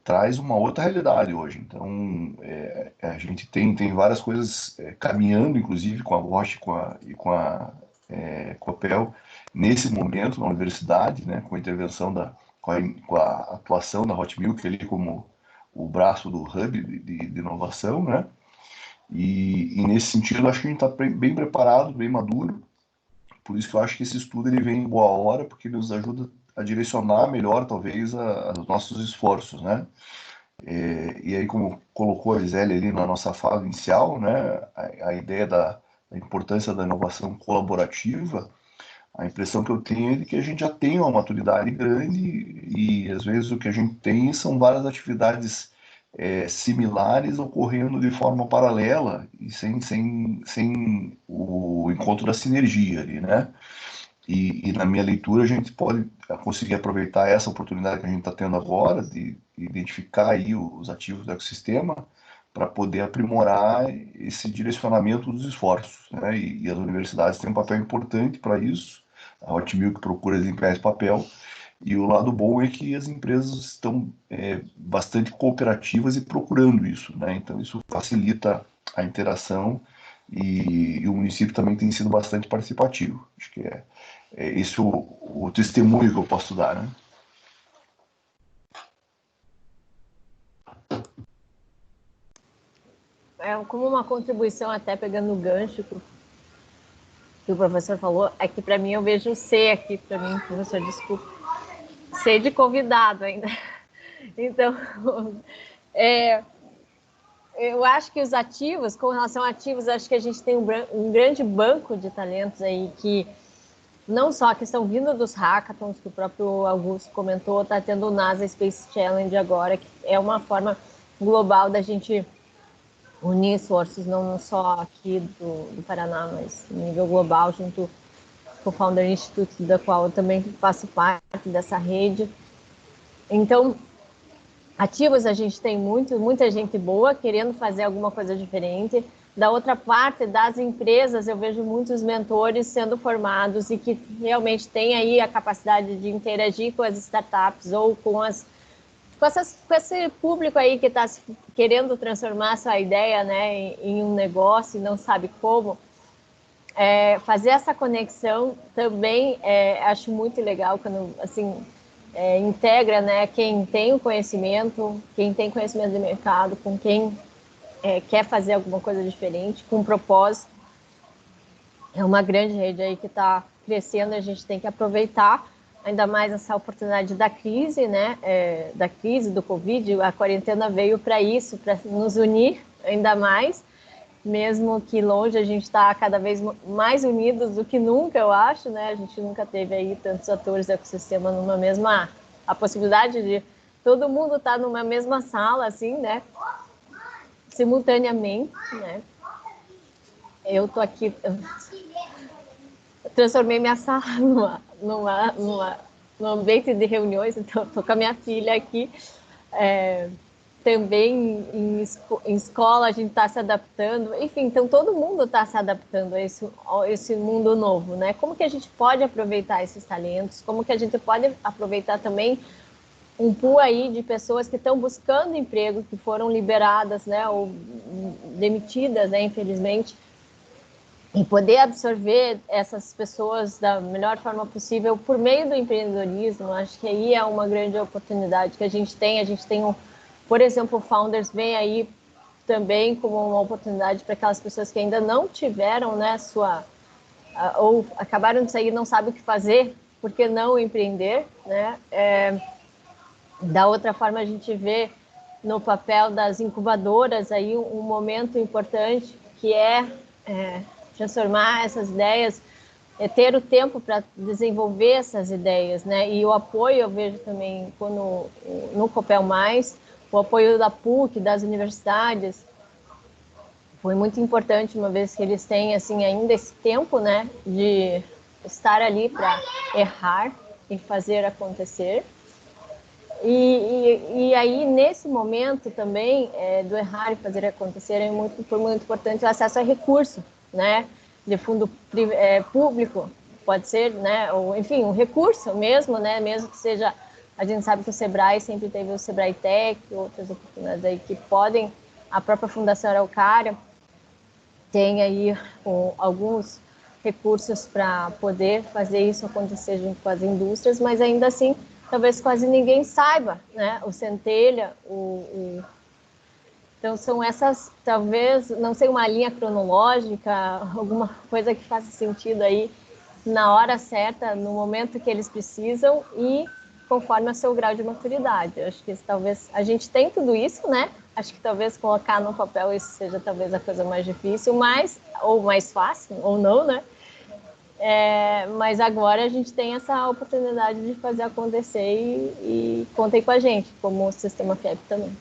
traz uma outra realidade hoje. Então, a gente tem várias coisas caminhando, inclusive com a Bosch e com a Copel, nesse momento na universidade, né, com a intervenção com a atuação da Hot Milk ali como o braço do hub de inovação, né? E nesse sentido, acho que a gente está bem preparado, bem maduro. Por isso que eu acho que esse estudo ele vem em boa hora, porque ele nos ajuda a direcionar melhor, talvez, os nossos esforços, né? E aí, como colocou a Gisele ali na nossa fala inicial, né? A ideia da importância da inovação colaborativa, a impressão que eu tenho é de que a gente já tem uma maturidade grande e, às vezes, o que a gente tem são várias atividades similares ocorrendo de forma paralela e sem o encontro da sinergia ali, né? E na minha leitura a gente pode conseguir aproveitar essa oportunidade que a gente está tendo agora de identificar aí os ativos do ecossistema para poder aprimorar esse direcionamento dos esforços, né? E as universidades têm um papel importante para isso. A Hot Milk procura desempenhar esse papel, e o lado bom é que as empresas estão bastante cooperativas e procurando isso, né? Então isso facilita a interação e o município também tem sido bastante participativo. Acho que é esse o testemunho que eu posso dar, né? Como uma contribuição, até pegando o gancho que o professor falou, é que para mim eu vejo o C aqui, para mim, professor, desculpa, C de convidado ainda. Então, eu acho que os ativos, com relação a ativos, acho que a gente tem um grande banco de talentos aí, que não só que estão vindo dos hackathons, que o próprio Augusto comentou, está tendo o NASA Space Challenge agora, que é uma forma global da gente unir esforços, não só aqui do Paraná, mas a nível global, junto com o Founder Institute, da qual eu também faço parte dessa rede. Então, ativos a gente tem muita gente boa querendo fazer alguma coisa diferente. Da outra parte, das empresas, eu vejo muitos mentores sendo formados e que realmente têm aí a capacidade de interagir com as startups ou com esse público aí que está querendo transformar sua ideia, né, em um negócio e não sabe como. Fazer essa conexão também acho muito legal quando assim integra, né, quem tem o conhecimento, quem tem conhecimento de mercado, com quem quer fazer alguma coisa diferente, com um propósito. É uma grande rede aí que está crescendo, a gente tem que aproveitar ainda mais essa oportunidade da crise, né? Da crise do Covid. A quarentena veio para isso, para nos unir ainda mais, mesmo que longe, a gente está cada vez mais unidos do que nunca, eu acho, né? A gente nunca teve aí tantos atores do ecossistema numa mesma... A possibilidade de todo mundo estar numa mesma sala, assim, né? Simultaneamente, né? Eu tô aqui... Eu transformei minha sala num ambiente de reuniões, então estou com a minha filha aqui. Também em escola a gente está se adaptando, enfim, então todo mundo está se adaptando a esse mundo novo, né? Como que a gente pode aproveitar esses talentos? Como que a gente pode aproveitar também um pool aí de pessoas que estão buscando emprego, que foram liberadas, né, ou demitidas, né, infelizmente, e poder absorver essas pessoas da melhor forma possível por meio do empreendedorismo. Acho que aí é uma grande oportunidade que a gente tem. Por exemplo, o Founders vem aí também como uma oportunidade para aquelas pessoas que ainda não tiveram, né, ou acabaram de sair e não sabem o que fazer, por que não empreender, né? Da outra forma, a gente vê no papel das incubadoras aí um momento importante que é transformar essas ideias, ter o tempo para desenvolver essas ideias, né? E o apoio, eu vejo também no Copel Mais, o apoio da PUC, das universidades, foi muito importante, uma vez que eles têm assim ainda esse tempo, né, de estar ali para errar e fazer acontecer. E aí, nesse momento também, do errar e fazer acontecer, foi muito importante o acesso a recurso, né, de fundo público, pode ser, né, ou, enfim, um recurso mesmo, né, mesmo que seja, a gente sabe que o Sebrae sempre teve o Sebrae Tech, outras oportunidades aí que podem, a própria Fundação Araucária tem aí alguns recursos para poder fazer isso acontecer junto com as indústrias, mas ainda assim, talvez quase ninguém saiba, né? O Centelha, Então, são essas, talvez, não sei, uma linha cronológica, alguma coisa que faça sentido aí na hora certa, no momento que eles precisam e conforme o seu grau de maturidade. Eu acho que talvez a gente tem tudo isso, né? Acho que talvez colocar no papel isso seja talvez a coisa mais difícil, ou mais fácil, ou não, né? Mas agora a gente tem essa oportunidade de fazer acontecer e contem com a gente, como o Sistema FIEP também.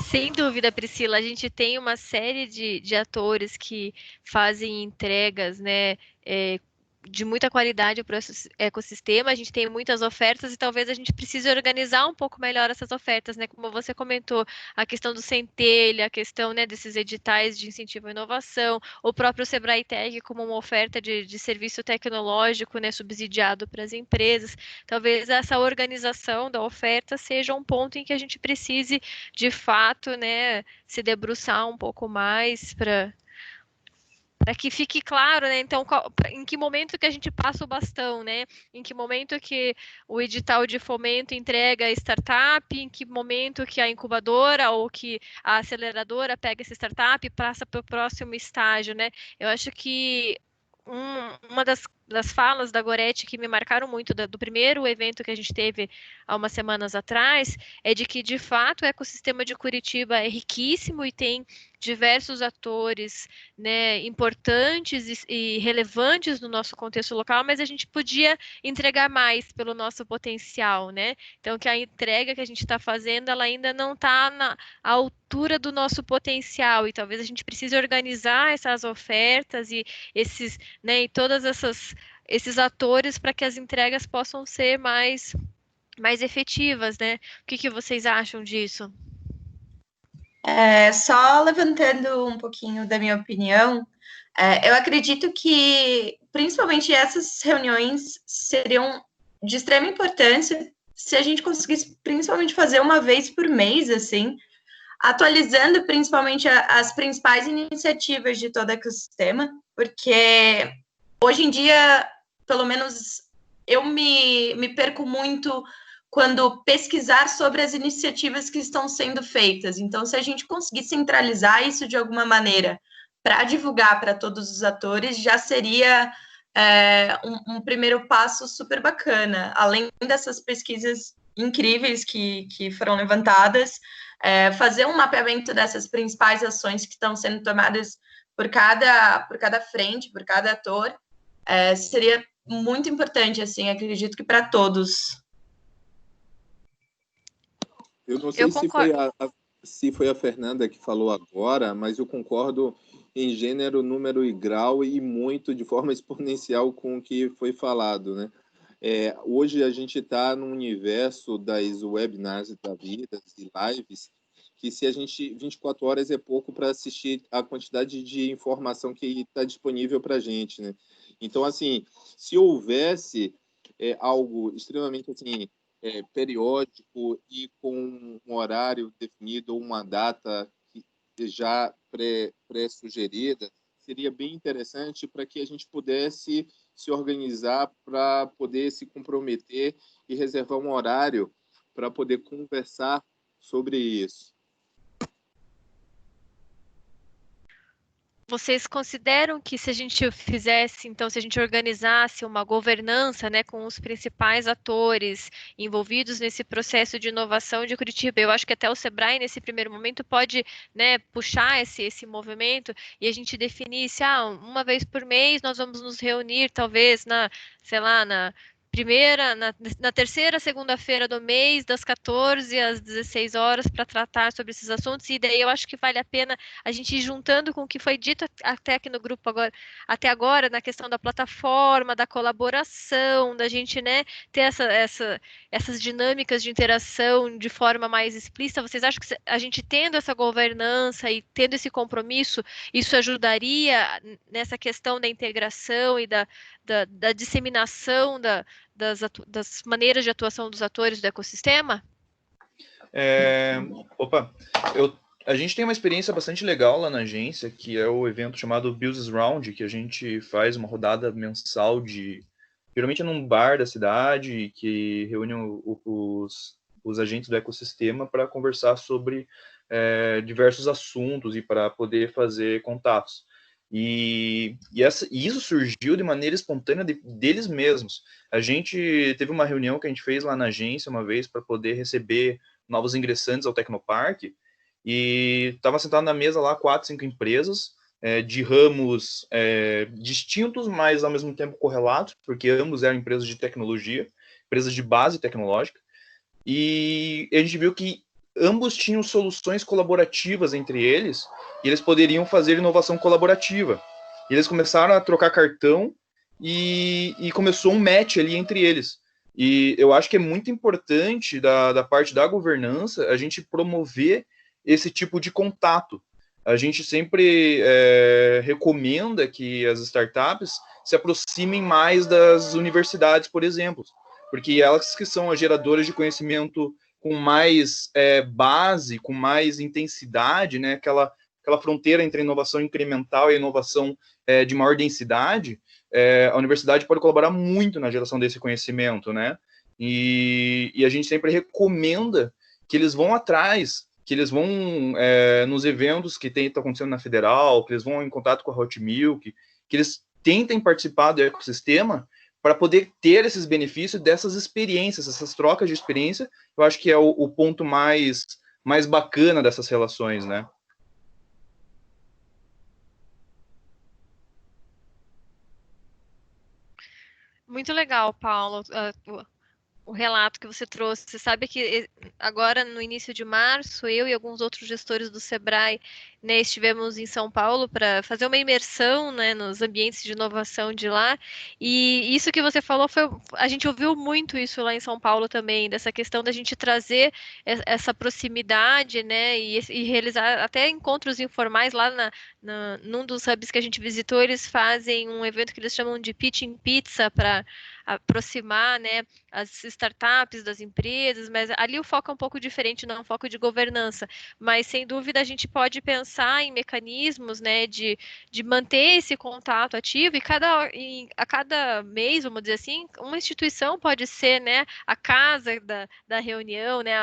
Sem dúvida, Priscila, a gente tem uma série de atores que fazem entregas, né, de muita qualidade para o ecossistema, a gente tem muitas ofertas e talvez a gente precise organizar um pouco melhor essas ofertas, né? Como você comentou, a questão do Centelha, a questão, né, desses editais de incentivo à inovação, o próprio Sebrae Tech como uma oferta de serviço tecnológico, né, subsidiado para as empresas. Talvez essa organização da oferta seja um ponto em que a gente precise, de fato, né, se debruçar um pouco mais para que fique claro, né? Então, em que momento que a gente passa o bastão, né? Em que momento que o edital de fomento entrega a startup, em que momento que a incubadora ou que a aceleradora pega essa startup e passa para o próximo estágio, né? Eu acho que uma das falas da Goretti que me marcaram muito do primeiro evento que a gente teve há umas semanas atrás é de que, de fato, o ecossistema de Curitiba é riquíssimo e tem diversos atores, né, importantes e relevantes no nosso contexto local, mas a gente podia entregar mais pelo nosso potencial, né? Então, que a entrega que a gente está fazendo, ela ainda não está na altura do nosso potencial e talvez a gente precise organizar essas ofertas e esses, né, e todas esses atores para que as entregas possam ser mais efetivas, né? O que vocês acham disso? Só levantando um pouquinho da minha opinião, eu acredito que, principalmente, essas reuniões seriam de extrema importância se a gente conseguisse, principalmente, fazer uma vez por mês, assim, atualizando, principalmente, as principais iniciativas de todo o ecossistema, porque, hoje em dia, pelo menos, eu me perco muito quando pesquisar sobre as iniciativas que estão sendo feitas. Então, se a gente conseguir centralizar isso de alguma maneira para divulgar para todos os atores, já seria um primeiro passo super bacana. Além dessas pesquisas incríveis que foram levantadas, fazer um mapeamento dessas principais ações que estão sendo tomadas por cada frente, por cada ator, seria muito importante, assim, acredito que para todos. Eu não sei se foi a Fernanda que falou agora, mas eu concordo em gênero, número e grau e muito de forma exponencial com o que foi falado, né? Hoje a gente está no universo das webinars da vida e lives, que se a gente 24 horas é pouco para assistir a quantidade de informação que está disponível para a gente, né? Então, assim, se houvesse algo extremamente assim periódico e com um horário definido ou uma data já pré-sugerida, seria bem interessante para que a gente pudesse se organizar para poder se comprometer e reservar um horário para poder conversar sobre isso. vocês consideram que se a gente fizesse, então, se a gente organizasse uma governança, né, com os principais atores envolvidos nesse processo de inovação de Curitiba, eu acho que até o Sebrae, nesse primeiro momento, pode, né, puxar esse movimento e a gente definisse, uma vez por mês nós vamos nos reunir, talvez, sei lá, na terceira segunda-feira do mês, das 14 às 16 horas, para tratar sobre esses assuntos, e daí eu acho que vale a pena a gente ir juntando com o que foi dito até aqui no grupo até agora, na questão da plataforma, da colaboração, da gente, né, ter essas dinâmicas de interação de forma mais explícita. Vocês acham que a gente tendo essa governança e tendo esse compromisso, isso ajudaria nessa questão da integração e da disseminação das maneiras de atuação dos atores do ecossistema? A gente tem uma experiência bastante legal lá na agência, que é o evento chamado Business Round, que a gente faz uma rodada mensal geralmente num bar da cidade, que reúne os agentes do ecossistema para conversar sobre diversos assuntos e para poder fazer contatos. E isso surgiu de maneira espontânea deles mesmos. A gente teve uma reunião que a gente fez lá na agência uma vez para poder receber novos ingressantes ao Tecnoparque, e estava sentado na mesa lá 4, 5 empresas de ramos distintos, mas ao mesmo tempo correlatos, porque ambos eram empresas de tecnologia, empresas de base tecnológica, e a gente viu que ambos tinham soluções colaborativas entre eles, e eles poderiam fazer inovação colaborativa. E eles começaram a trocar cartão, e começou um match ali entre eles. E eu acho que é muito importante, da parte da governança, a gente promover esse tipo de contato. A gente sempre recomenda que as startups se aproximem mais das universidades, por exemplo, porque elas que são as geradoras de conhecimento com mais base, com mais intensidade, né? Aquela fronteira entre a inovação incremental e a inovação de maior densidade, a universidade pode colaborar muito na geração desse conhecimento, né? E a gente sempre recomenda que eles vão atrás, que eles vão nos eventos que estão acontecendo na Federal, que eles vão em contato com a Hot Milk, que eles tentem participar do ecossistema para poder ter esses benefícios dessas experiências, essas trocas de experiência. Eu acho que é o ponto mais bacana dessas relações, né? Muito legal, Paulo, o relato que você trouxe. Você sabe que agora, no início de março, eu e alguns outros gestores do Sebrae, né, estivemos em São Paulo para fazer uma imersão, né, nos ambientes de inovação de lá, e isso que você falou, a gente ouviu muito isso lá em São Paulo também, dessa questão da gente trazer essa proximidade, né, e realizar até encontros informais lá num dos hubs que a gente visitou. Eles fazem um evento que eles chamam de Pitching Pizza, para aproximar, né, as startups das empresas, mas ali o foco é um pouco diferente, não é um foco de governança, mas sem dúvida a gente pode pensar em mecanismos, né, de manter esse contato ativo, e a cada mês, vamos dizer assim, uma instituição pode ser, né, a casa da reunião, né,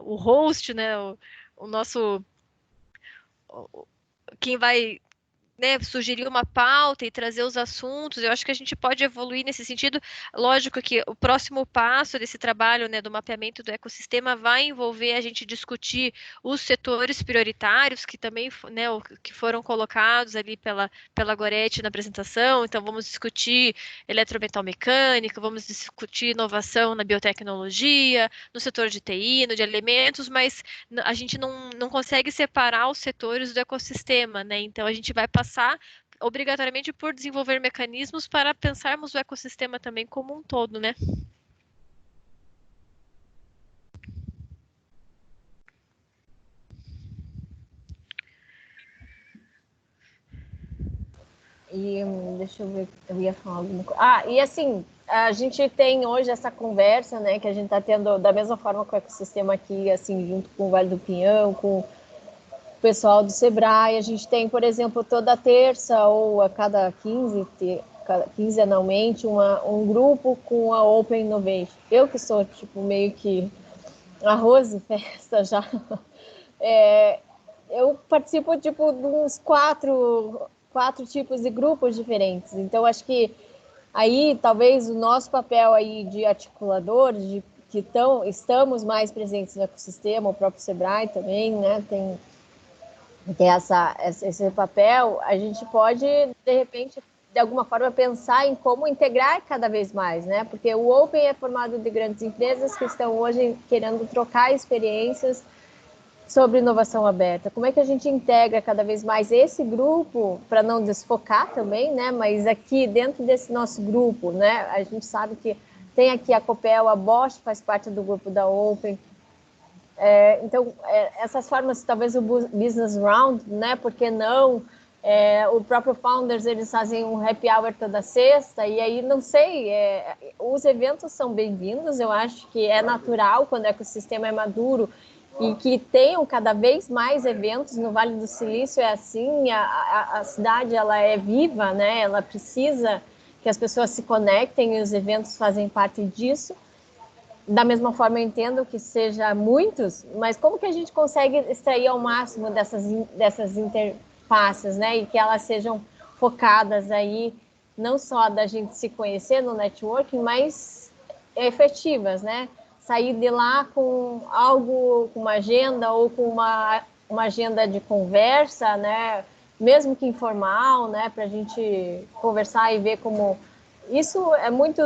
o host, né, o nosso, quem vai, né, sugerir uma pauta e trazer os assuntos. Eu acho que a gente pode evoluir nesse sentido. Lógico que o próximo passo desse trabalho, né, do mapeamento do ecossistema vai envolver a gente discutir os setores prioritários que também, né, que foram colocados ali pela Goretti na apresentação. Então, vamos discutir eletrometal mecânica, vamos discutir inovação na biotecnologia, no setor de TI, no de alimentos, mas a gente não consegue separar os setores do ecossistema, né? Então, a gente vai passar obrigatoriamente por desenvolver mecanismos para pensarmos o ecossistema também como um todo, né? E deixa eu ver, eu ia falar alguma coisa. E assim, a gente tem hoje essa conversa, né, que a gente está tendo da mesma forma com o ecossistema aqui, assim, junto com o Vale do Pinhão, com o pessoal do Sebrae. A gente tem, por exemplo, toda terça ou a cada quinzenalmente, um grupo com a Open Innovation. Eu que sou, tipo, meio que arroz e festa já. eu participo tipo de uns quatro tipos de grupos diferentes. Então acho que aí talvez o nosso papel aí de articuladores, estamos mais presentes no ecossistema, o próprio Sebrae também, né, tem esse papel, a gente pode, de repente, de alguma forma, pensar em como integrar cada vez mais, né? Porque o Open é formado de grandes empresas que estão hoje querendo trocar experiências sobre inovação aberta. Como é que a gente integra cada vez mais esse grupo, para não desfocar também, né? Mas aqui, dentro desse nosso grupo, né? A gente sabe que tem aqui a Copel, a Bosch faz parte do grupo da Open. Então, essas formas, talvez o Business Round, né? Por que não? O próprio Founders, eles fazem um happy hour toda sexta, e aí, não sei, os eventos são bem-vindos, eu acho que é natural quando o ecossistema é maduro, e que tenham cada vez mais eventos. No Vale do Silício é assim, a cidade ela é viva, né? Ela precisa que as pessoas se conectem, e os eventos fazem parte disso. Da mesma forma, eu entendo que seja muitos, mas como que a gente consegue extrair ao máximo dessas interfaces, né? E que elas sejam focadas aí, não só da gente se conhecer no networking, mas efetivas, né? Sair de lá com algo, com uma agenda ou com uma agenda de conversa, né? Mesmo que informal, né? Para a gente conversar e ver como... Isso é muito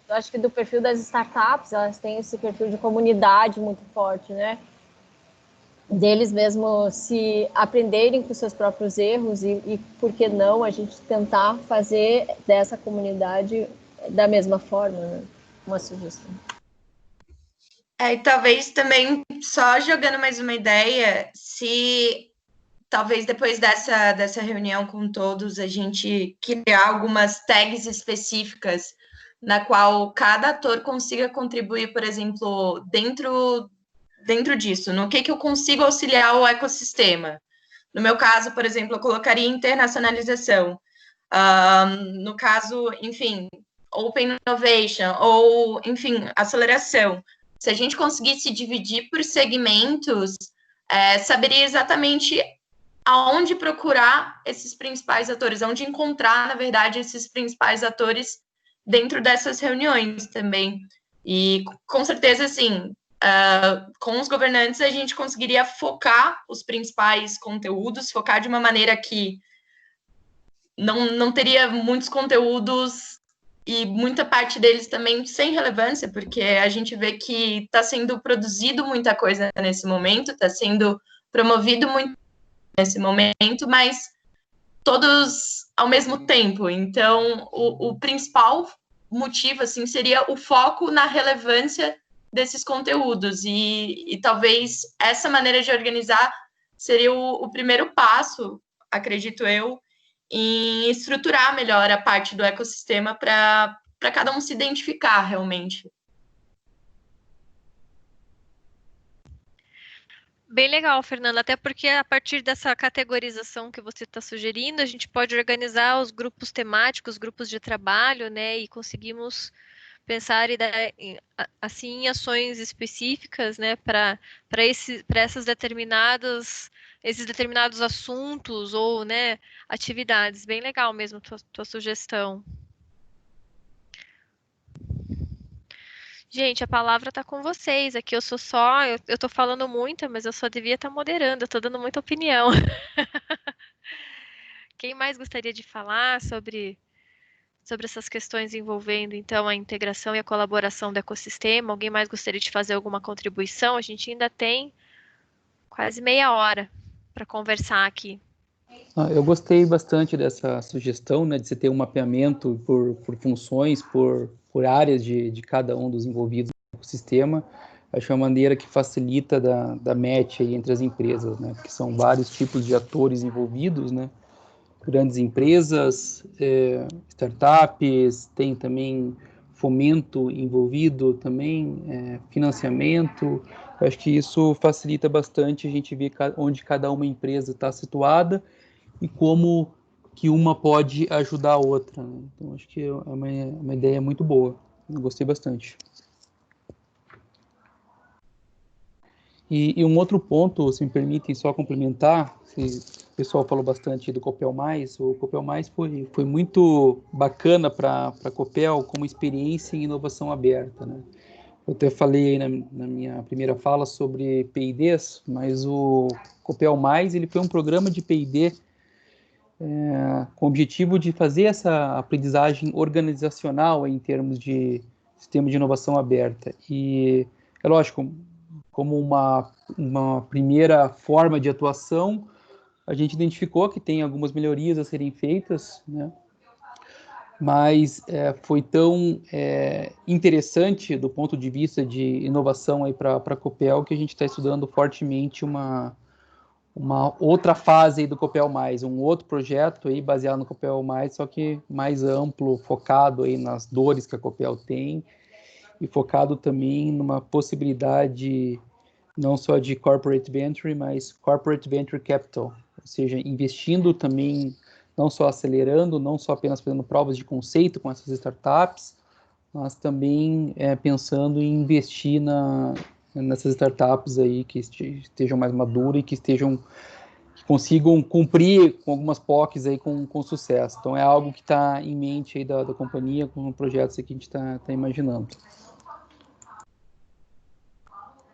acho que do perfil das startups, elas têm esse perfil de comunidade muito forte, né? Deles mesmo se aprenderem com seus próprios erros e por que não a gente tentar fazer dessa comunidade da mesma forma, né? Uma sugestão. E talvez também, só jogando mais uma ideia, se talvez depois dessa reunião com todos, a gente criar algumas tags específicas na qual cada ator consiga contribuir, por exemplo, dentro disso, no que eu consigo auxiliar o ecossistema. No meu caso, por exemplo, eu colocaria internacionalização. No caso, enfim, Open Innovation, ou, enfim, aceleração. Se a gente conseguisse dividir por segmentos, saberia exatamente aonde procurar esses principais atores, onde encontrar, na verdade, esses principais atores dentro dessas reuniões também. E, com certeza, assim, com os governantes, a gente conseguiria focar os principais conteúdos, focar de uma maneira que não teria muitos conteúdos e muita parte deles também sem relevância, porque a gente vê que está sendo produzido muita coisa nesse momento, está sendo promovido muito nesse momento, mas todos ao mesmo tempo. Então, o principal motivo, assim, seria o foco na relevância desses conteúdos, e talvez essa maneira de organizar seria o primeiro passo, acredito eu, em estruturar melhor a parte do ecossistema para cada um se identificar realmente. Bem legal, Fernanda, até porque a partir dessa categorização que você está sugerindo, a gente pode organizar os grupos temáticos, grupos de trabalho, né, e conseguimos pensar assim em ações específicas, né, para esses determinados assuntos ou, né, atividades. Bem legal mesmo tua sugestão. Gente, a palavra está com vocês. Aqui eu estou falando muito, mas eu só devia estar moderando, eu estou dando muita opinião. Quem mais gostaria de falar sobre essas questões envolvendo, então, a integração e a colaboração do ecossistema? Alguém mais gostaria de fazer alguma contribuição? A gente ainda tem quase meia hora para conversar aqui. Eu gostei bastante dessa sugestão, né, de você ter um mapeamento por funções, por áreas de cada um dos envolvidos no ecossistema. Acho uma maneira que facilita da match aí entre as empresas, né, porque são vários tipos de atores envolvidos, né, grandes empresas, startups, tem também fomento envolvido também, financiamento. Eu acho que isso facilita bastante a gente ver onde cada uma empresa está situada e como que uma pode ajudar a outra, né? Então, acho que é uma ideia muito boa. Eu gostei bastante. E um outro ponto, se me permitem só complementar, o pessoal falou bastante do Copel+, o Copel+, foi muito bacana para a Copel como experiência em inovação aberta, né? Eu até falei aí na minha primeira fala sobre P&Ds, mas o Copel+, ele foi um programa de P&D com o objetivo de fazer essa aprendizagem organizacional em termos de sistema de inovação aberta. E, é lógico, como uma primeira forma de atuação, a gente identificou que tem algumas melhorias a serem feitas, né? Mas foi tão interessante do ponto de vista de inovação aí para a Copel que a gente está estudando fortemente uma outra fase aí do Copel+, um outro projeto aí baseado no Copel+, só que mais amplo, focado aí nas dores que a Copel tem e focado também numa possibilidade não só de corporate venture, mas corporate venture capital, ou seja, investindo também, não só acelerando, não só apenas fazendo provas de conceito com essas startups, mas também pensando em investir nessas startups aí que estejam mais maduras e que consigam cumprir com algumas POCs aí com sucesso. Então é algo que está em mente aí da companhia, com projetos aí que a gente está imaginando.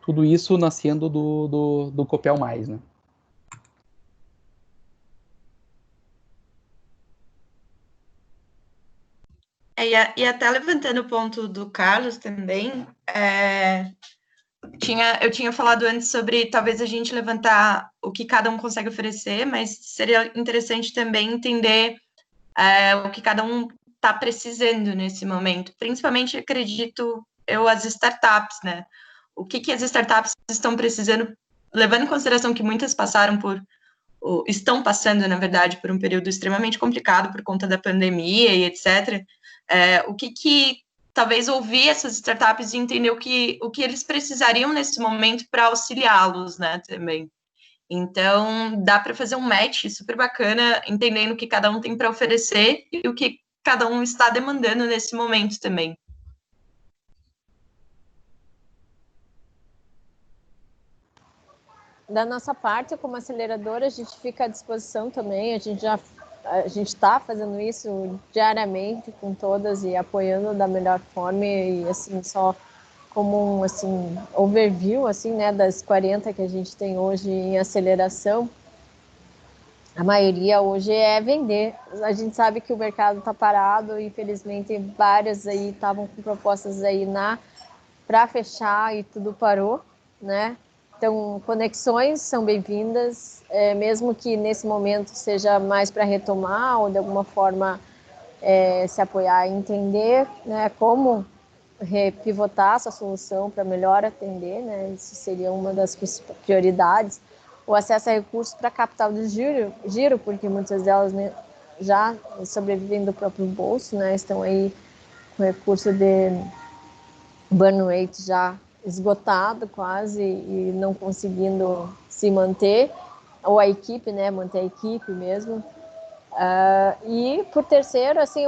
Tudo isso nascendo do Copel+, né? E até levantando o ponto do Carlos também, eu tinha falado antes sobre talvez a gente levantar o que cada um consegue oferecer, mas seria interessante também entender o que cada um está precisando nesse momento. Principalmente, acredito eu, as startups, né? O que as startups estão precisando, levando em consideração que muitas estão passando, na verdade, por um período extremamente complicado por conta da pandemia e etc. O que talvez ouvir essas startups e entender o que eles precisariam nesse momento para auxiliá-los, né, também. Então, dá para fazer um match super bacana, entendendo o que cada um tem para oferecer e o que cada um está demandando nesse momento também. Da nossa parte, como aceleradora, a gente fica à disposição também, a gente está fazendo isso diariamente com todas e apoiando da melhor forma e assim, só como um assim, overview assim, né, das 40 que a gente tem hoje em aceleração, a maioria hoje é vender. A gente sabe que o mercado está parado, infelizmente várias aí estavam com propostas aí para fechar e tudo parou, né? Então, conexões são bem-vindas, mesmo que nesse momento seja mais para retomar ou de alguma forma se apoiar e entender, né, como repivotar essa solução para melhor atender, né? Isso seria uma das prioridades. O acesso a recursos para capital de giro, porque muitas delas, né, já sobrevivem do próprio bolso, né? Estão aí com recurso de burn rate já esgotado quase e não conseguindo se manter, ou a equipe, né, manter a equipe mesmo. E por terceiro, assim,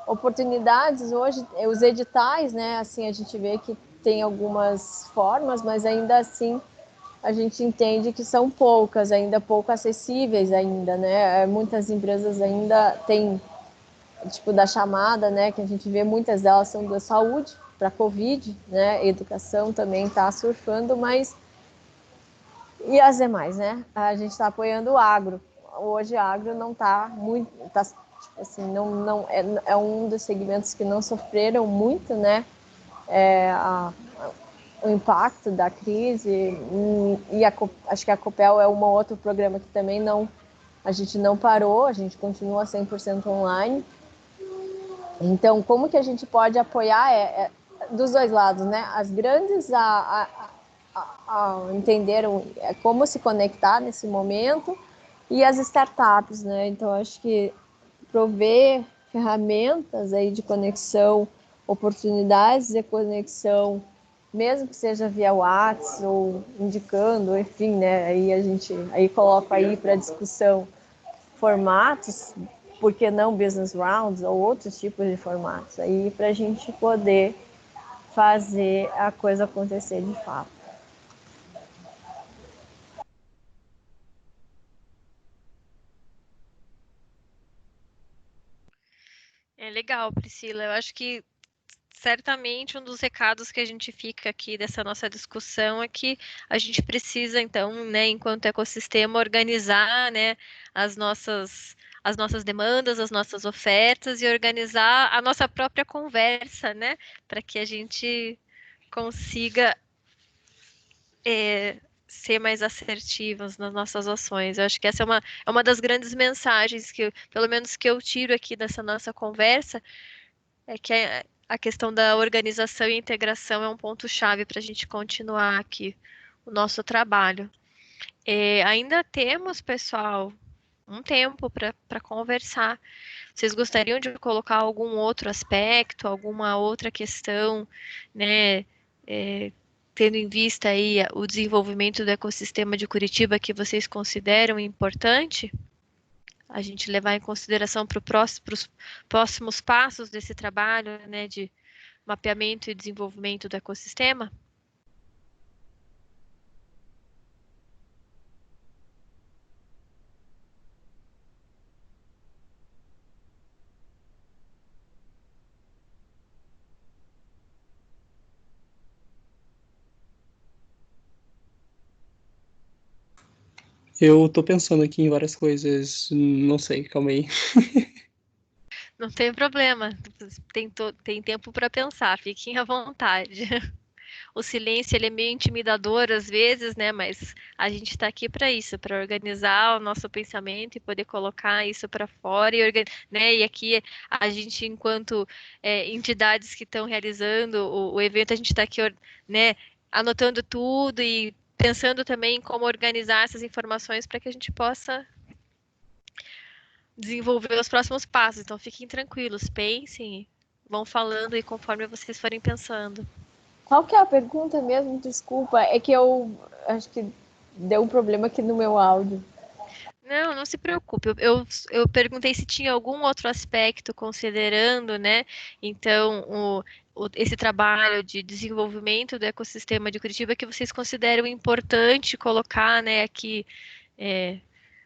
oportunidades hoje, os editais, né, assim, a gente vê que tem algumas formas, mas ainda assim a gente entende que são poucas, ainda pouco acessíveis ainda, né, muitas empresas ainda têm, tipo, da chamada, né, que a gente vê, muitas delas são da saúde, para Covid, né, educação também está surfando, mas e as demais, né, a gente está apoiando o agro, hoje o agro não está muito, tá, tipo assim, não é um dos segmentos que não sofreram muito, né, o impacto da crise, e acho que a Copel é um outro programa que também a gente não parou, a gente continua 100% online. Então, como que a gente pode apoiar dos dois lados, né? As grandes entenderam como se conectar nesse momento e as startups, né? Então, acho que prover ferramentas aí de conexão, oportunidades de conexão, mesmo que seja via WhatsApp ou indicando, enfim, né? Aí coloca aí para discussão formatos, por que não business rounds ou outros tipos de formatos, aí para a gente poder fazer a coisa acontecer de fato. É legal, Priscila. Eu acho que certamente um dos recados que a gente fica aqui dessa nossa discussão é que a gente precisa, então, né, enquanto ecossistema, organizar, né, as nossas demandas, as nossas ofertas e organizar a nossa própria conversa, né, para que a gente consiga ser mais assertivos nas nossas ações. Eu acho que essa é uma das grandes mensagens que, pelo menos que eu tiro aqui dessa nossa conversa, é que a questão da organização e integração é um ponto-chave para a gente continuar aqui o nosso trabalho. Ainda temos, pessoal, um tempo para conversar. Vocês gostariam de colocar algum outro aspecto, alguma outra questão, né? Tendo em vista aí o desenvolvimento do ecossistema de Curitiba que vocês consideram importante? A gente levar em consideração para os próximos passos desse trabalho, né, de mapeamento e desenvolvimento do ecossistema? Eu tô pensando aqui em várias coisas, não sei, calma aí. Não tem problema, tem tempo para pensar, fiquem à vontade. O silêncio ele é meio intimidador às vezes, né? Mas a gente está aqui para isso, para organizar o nosso pensamento e poder colocar isso para fora né? E aqui a gente, enquanto entidades que estão realizando o evento, a gente está aqui, né? Anotando tudo e pensando também em como organizar essas informações para que a gente possa desenvolver os próximos passos. Então, fiquem tranquilos, pensem, vão falando e conforme vocês forem pensando. Qual que é a pergunta mesmo? Desculpa, é que eu acho que deu um problema aqui no meu áudio. Não se preocupe. Eu perguntei se tinha algum outro aspecto considerando, né? Então, esse trabalho de desenvolvimento do ecossistema de Curitiba que vocês consideram importante colocar, né, aqui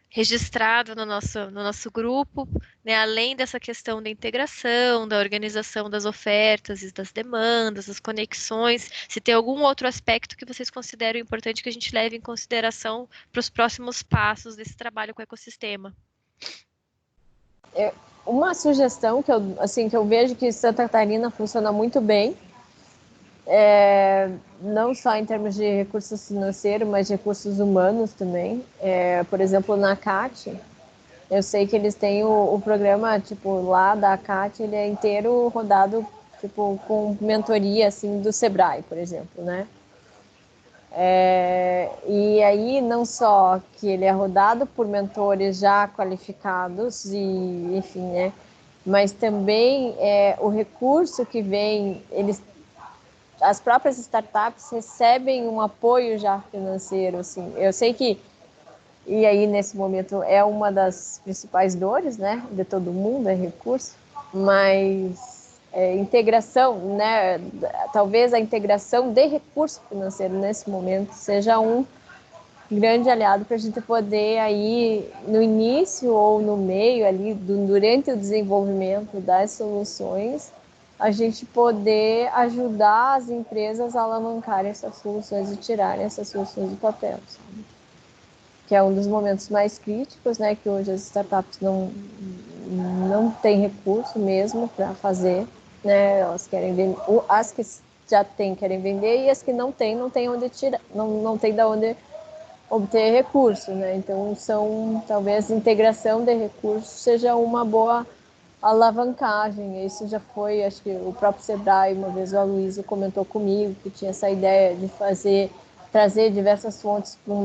registrado no nosso grupo, né, além dessa questão da integração, da organização das ofertas e das demandas, das conexões, se tem algum outro aspecto que vocês consideram importante que a gente leve em consideração para os próximos passos desse trabalho com o ecossistema. Uma sugestão que eu vejo que Santa Catarina funciona muito bem, não só em termos de recursos financeiros, mas de recursos humanos também. Por exemplo, na CAT, eu sei que eles têm o programa, tipo, lá da CAT, ele é inteiro rodado, tipo, com mentoria, assim, do Sebrae, por exemplo, né? E aí, não só que ele é rodado por mentores já qualificados e, enfim, né? Mas também o recurso que vem, as próprias startups recebem um apoio já financeiro, assim. Eu sei que, e aí nesse momento é uma das principais dores, né, de todo mundo, é recurso, mas integração, né, talvez a integração de recurso financeiro nesse momento seja um grande aliado para a gente poder aí no início ou no meio ali, durante o desenvolvimento das soluções, a gente poder ajudar as empresas a alavancarem essas soluções e tirarem essas soluções do papel, sabe? Que é um dos momentos mais críticos, né? Que hoje as startups não têm recurso mesmo para fazer, né? Elas querem vender, as que já têm querem vender e as que não têm onde tirar, não tem de onde obter recurso, né? Então talvez integração de recursos seja uma boa alavancagem. Isso já foi, acho que o próprio Sebrae, uma vez o Aloysio comentou comigo que tinha essa ideia de trazer diversas fontes para no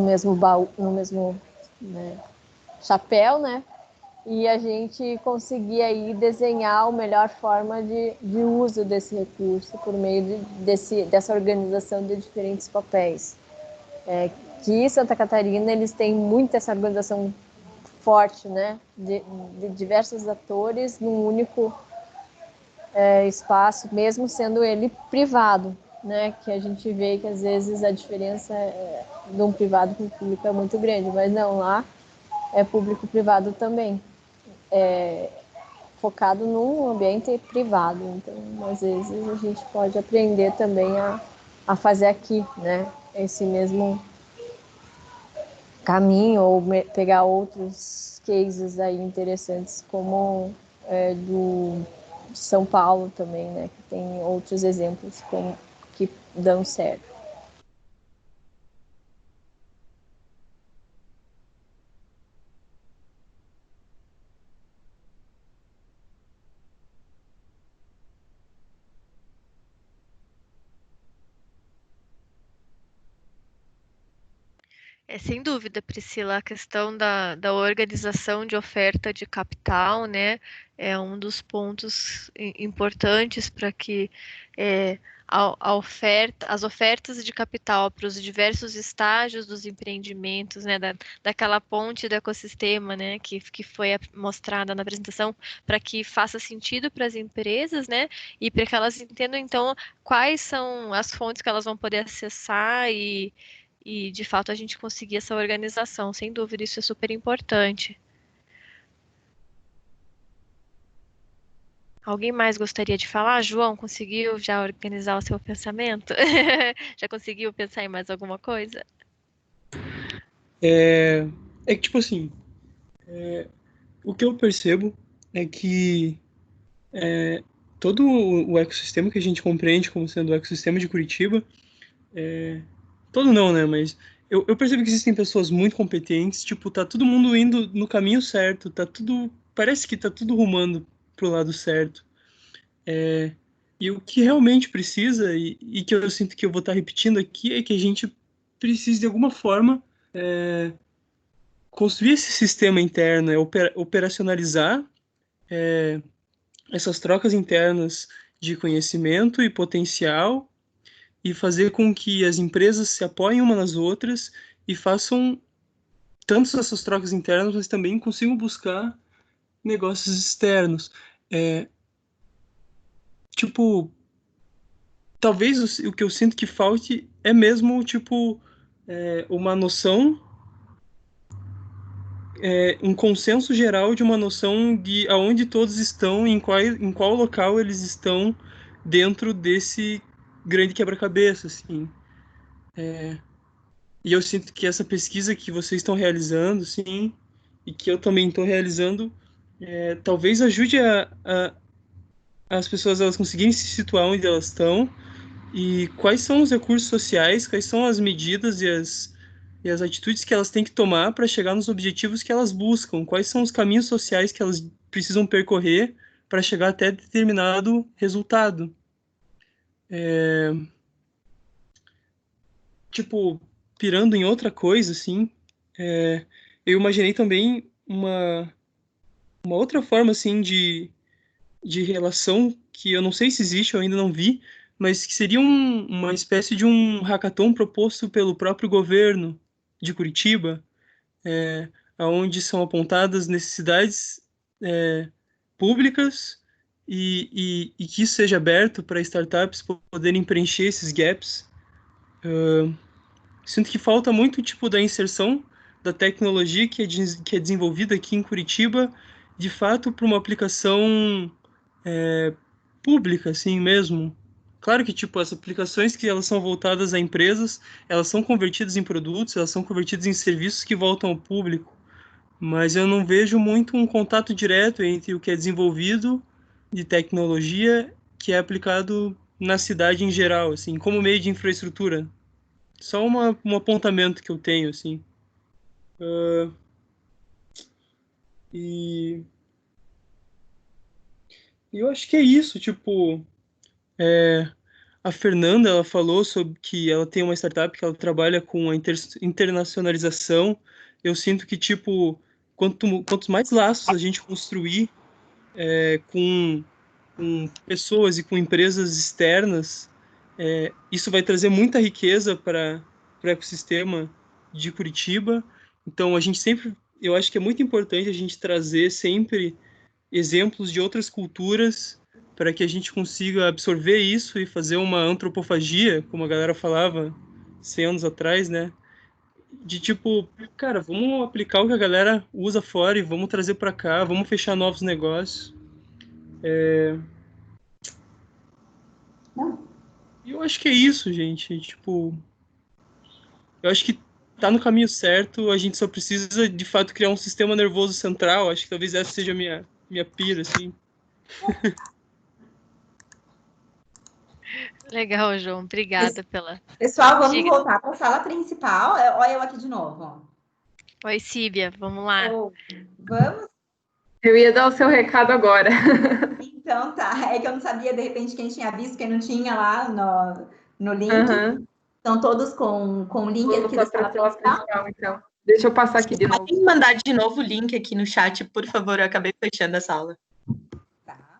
mesmo baú, no mesmo chapéu, né? E a gente conseguir aí desenhar a melhor forma de uso desse recurso por meio dessa organização de diferentes papéis. Que em Santa Catarina eles têm muito essa organização forte, né, de diversos atores num único espaço, mesmo sendo ele privado, né, que a gente vê que às vezes a diferença de um privado para o público é muito grande, mas não, lá é público-privado também. focado no ambiente privado. Então, às vezes, a gente pode aprender também a fazer aqui, né? Esse mesmo caminho, ou pegar outros cases aí interessantes, como do São Paulo também, né? Que tem outros exemplos que dão certo. Sem dúvida, Priscila, a questão da organização de oferta de capital, né, é um dos pontos importantes para que as ofertas de capital para os diversos estágios dos empreendimentos, né, daquela ponte do ecossistema, né, que foi mostrada na apresentação, para que faça sentido para as empresas, né, e para que elas entendam, então, quais são as fontes que elas vão poder acessar e de fato a gente conseguir essa organização. Sem dúvida, isso é super importante. Alguém mais gostaria de falar? João, conseguiu já organizar o seu pensamento? Já conseguiu pensar em mais alguma coisa? É que, tipo assim, o que eu percebo é que todo o ecossistema que a gente compreende como sendo o ecossistema de Curitiba, todo não, né, mas eu percebo que existem pessoas muito competentes, tipo, tá todo mundo indo no caminho certo, parece que tá tudo rumando pro lado certo. E o que realmente precisa, e que eu sinto que eu vou estar repetindo aqui, é que a gente precisa, de alguma forma, construir esse sistema interno, operacionalizar essas trocas internas de conhecimento e potencial, e fazer com que as empresas se apoiem umas nas outras e façam tanto essas trocas internas, mas também consigam buscar negócios externos. Tipo, talvez o que eu sinto que falte é mesmo, tipo, uma noção, um consenso geral de uma noção de aonde todos estão, em qual local eles estão dentro desse grande quebra-cabeça, assim. E eu sinto que essa pesquisa que vocês estão realizando, sim, e que eu também estou realizando, talvez ajude as pessoas elas conseguirem se situar onde elas estão e quais são os recursos sociais, quais são as medidas e as atitudes que elas têm que tomar para chegar nos objetivos que elas buscam, quais são os caminhos sociais que elas precisam percorrer para chegar até determinado resultado. Tipo, pirando em outra coisa, assim, eu imaginei também uma outra forma, assim, de relação que eu não sei se existe, eu ainda não vi, mas que seria uma espécie de um hackathon proposto pelo próprio governo de Curitiba, onde são apontadas necessidades públicas e que isso seja aberto para startups poderem preencher esses gaps. Sinto que falta muito tipo da inserção da tecnologia que é desenvolvida aqui em Curitiba, de fato, para uma aplicação pública, assim mesmo. Claro que, tipo, as aplicações que elas são voltadas a empresas, elas são convertidas em produtos, elas são convertidas em serviços que voltam ao público. Mas eu não vejo muito um contato direto entre o que é desenvolvido de tecnologia que é aplicado na cidade em geral, assim, como meio de infraestrutura. Só um apontamento que eu tenho, assim. E eu acho que é isso, tipo... A Fernanda, ela falou sobre que ela tem uma startup que ela trabalha com a internacionalização. Eu sinto que, tipo, quantos mais laços a gente construir com pessoas e com empresas externas, isso vai trazer muita riqueza para o ecossistema de Curitiba. Então, eu acho que é muito importante a gente trazer sempre exemplos de outras culturas para que a gente consiga absorver isso e fazer uma antropofagia, como a galera falava 100 anos atrás, né? de tipo, cara, vamos aplicar o que a galera usa fora e vamos trazer para cá, vamos fechar novos negócios. E eu acho que é isso, gente. Tipo, eu acho que tá no caminho certo, a gente só precisa, de fato, criar um sistema nervoso central. Acho que talvez essa seja a minha pira, assim. Legal, João. Obrigada pela. Pessoal, vamos Diga. voltar para a sala principal. Olha eu aqui de novo. Oi, Síbia, vamos lá. Vamos? Eu ia dar o seu recado agora. Então tá. É que eu não sabia, de repente, quem tinha visto, quem não tinha lá no link. Uhum. Estão todos com o link Vou aqui da para sala a principal, então. Deixa eu passar aqui de novo. Pode mandar de novo o link aqui no chat, por favor. Eu acabei fechando a sala. Tá.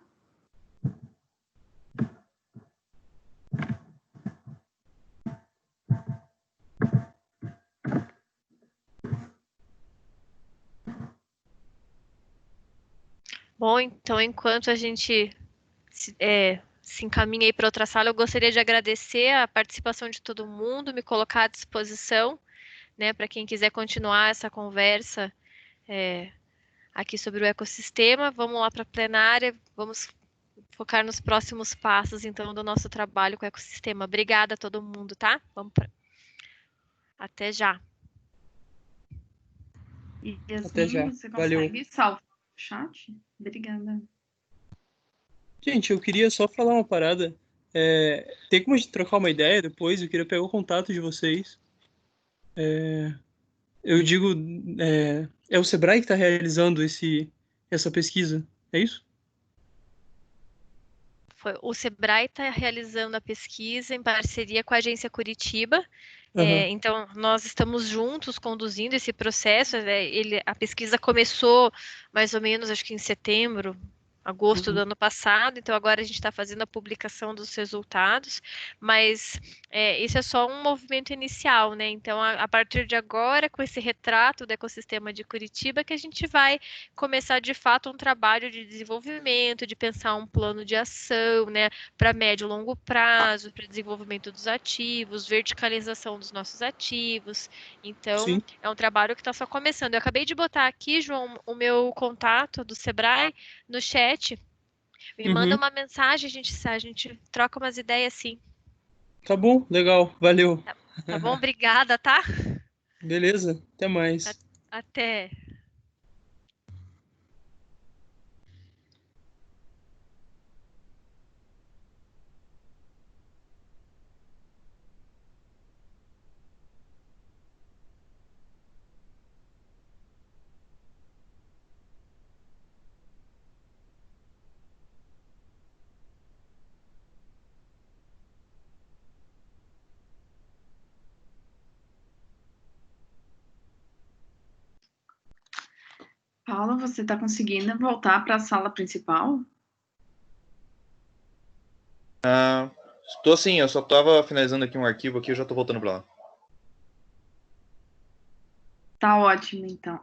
Bom, então, enquanto a gente se encaminha aí para outra sala, eu gostaria de agradecer a participação de todo mundo, me colocar à disposição, né, para quem quiser continuar essa conversa aqui sobre o ecossistema. Vamos lá para a plenária, vamos focar nos próximos passos, então, do nosso trabalho com o ecossistema. Obrigada a todo mundo, tá? Até já. E Até já. você Valeu. consegue salvar o chat? Obrigada. Gente, eu queria só falar uma parada. Tem como a gente trocar uma ideia depois? Eu queria pegar o contato de vocês. Eu digo, é o Sebrae que está realizando essa pesquisa, é isso? O Sebrae está realizando a pesquisa em parceria com a Agência Curitiba. Uhum. Então, nós estamos juntos conduzindo esse processo. A pesquisa começou mais ou menos, acho que em setembro, agosto do ano passado. Então, agora a gente está fazendo a publicação dos resultados. Mas isso é só um movimento inicial, né? Então, a partir de agora, com esse retrato do ecossistema de Curitiba, que a gente vai começar, de fato, um trabalho de desenvolvimento, de pensar um plano de ação, né? Para médio e longo prazo, para desenvolvimento dos ativos, verticalização dos nossos ativos. Então, Sim. é um trabalho que está só começando. Eu acabei de botar aqui, João, o meu contato do Sebrae no chat. Me manda uma mensagem, a gente troca umas ideias, sim. Tá bom, legal, valeu. Tá bom? Obrigada, tá? Beleza, até mais. Até. Paula, você está conseguindo voltar para a sala principal? Estou sim, eu só estava finalizando aqui um arquivo aqui, eu já estou voltando para lá. Tá ótimo, então.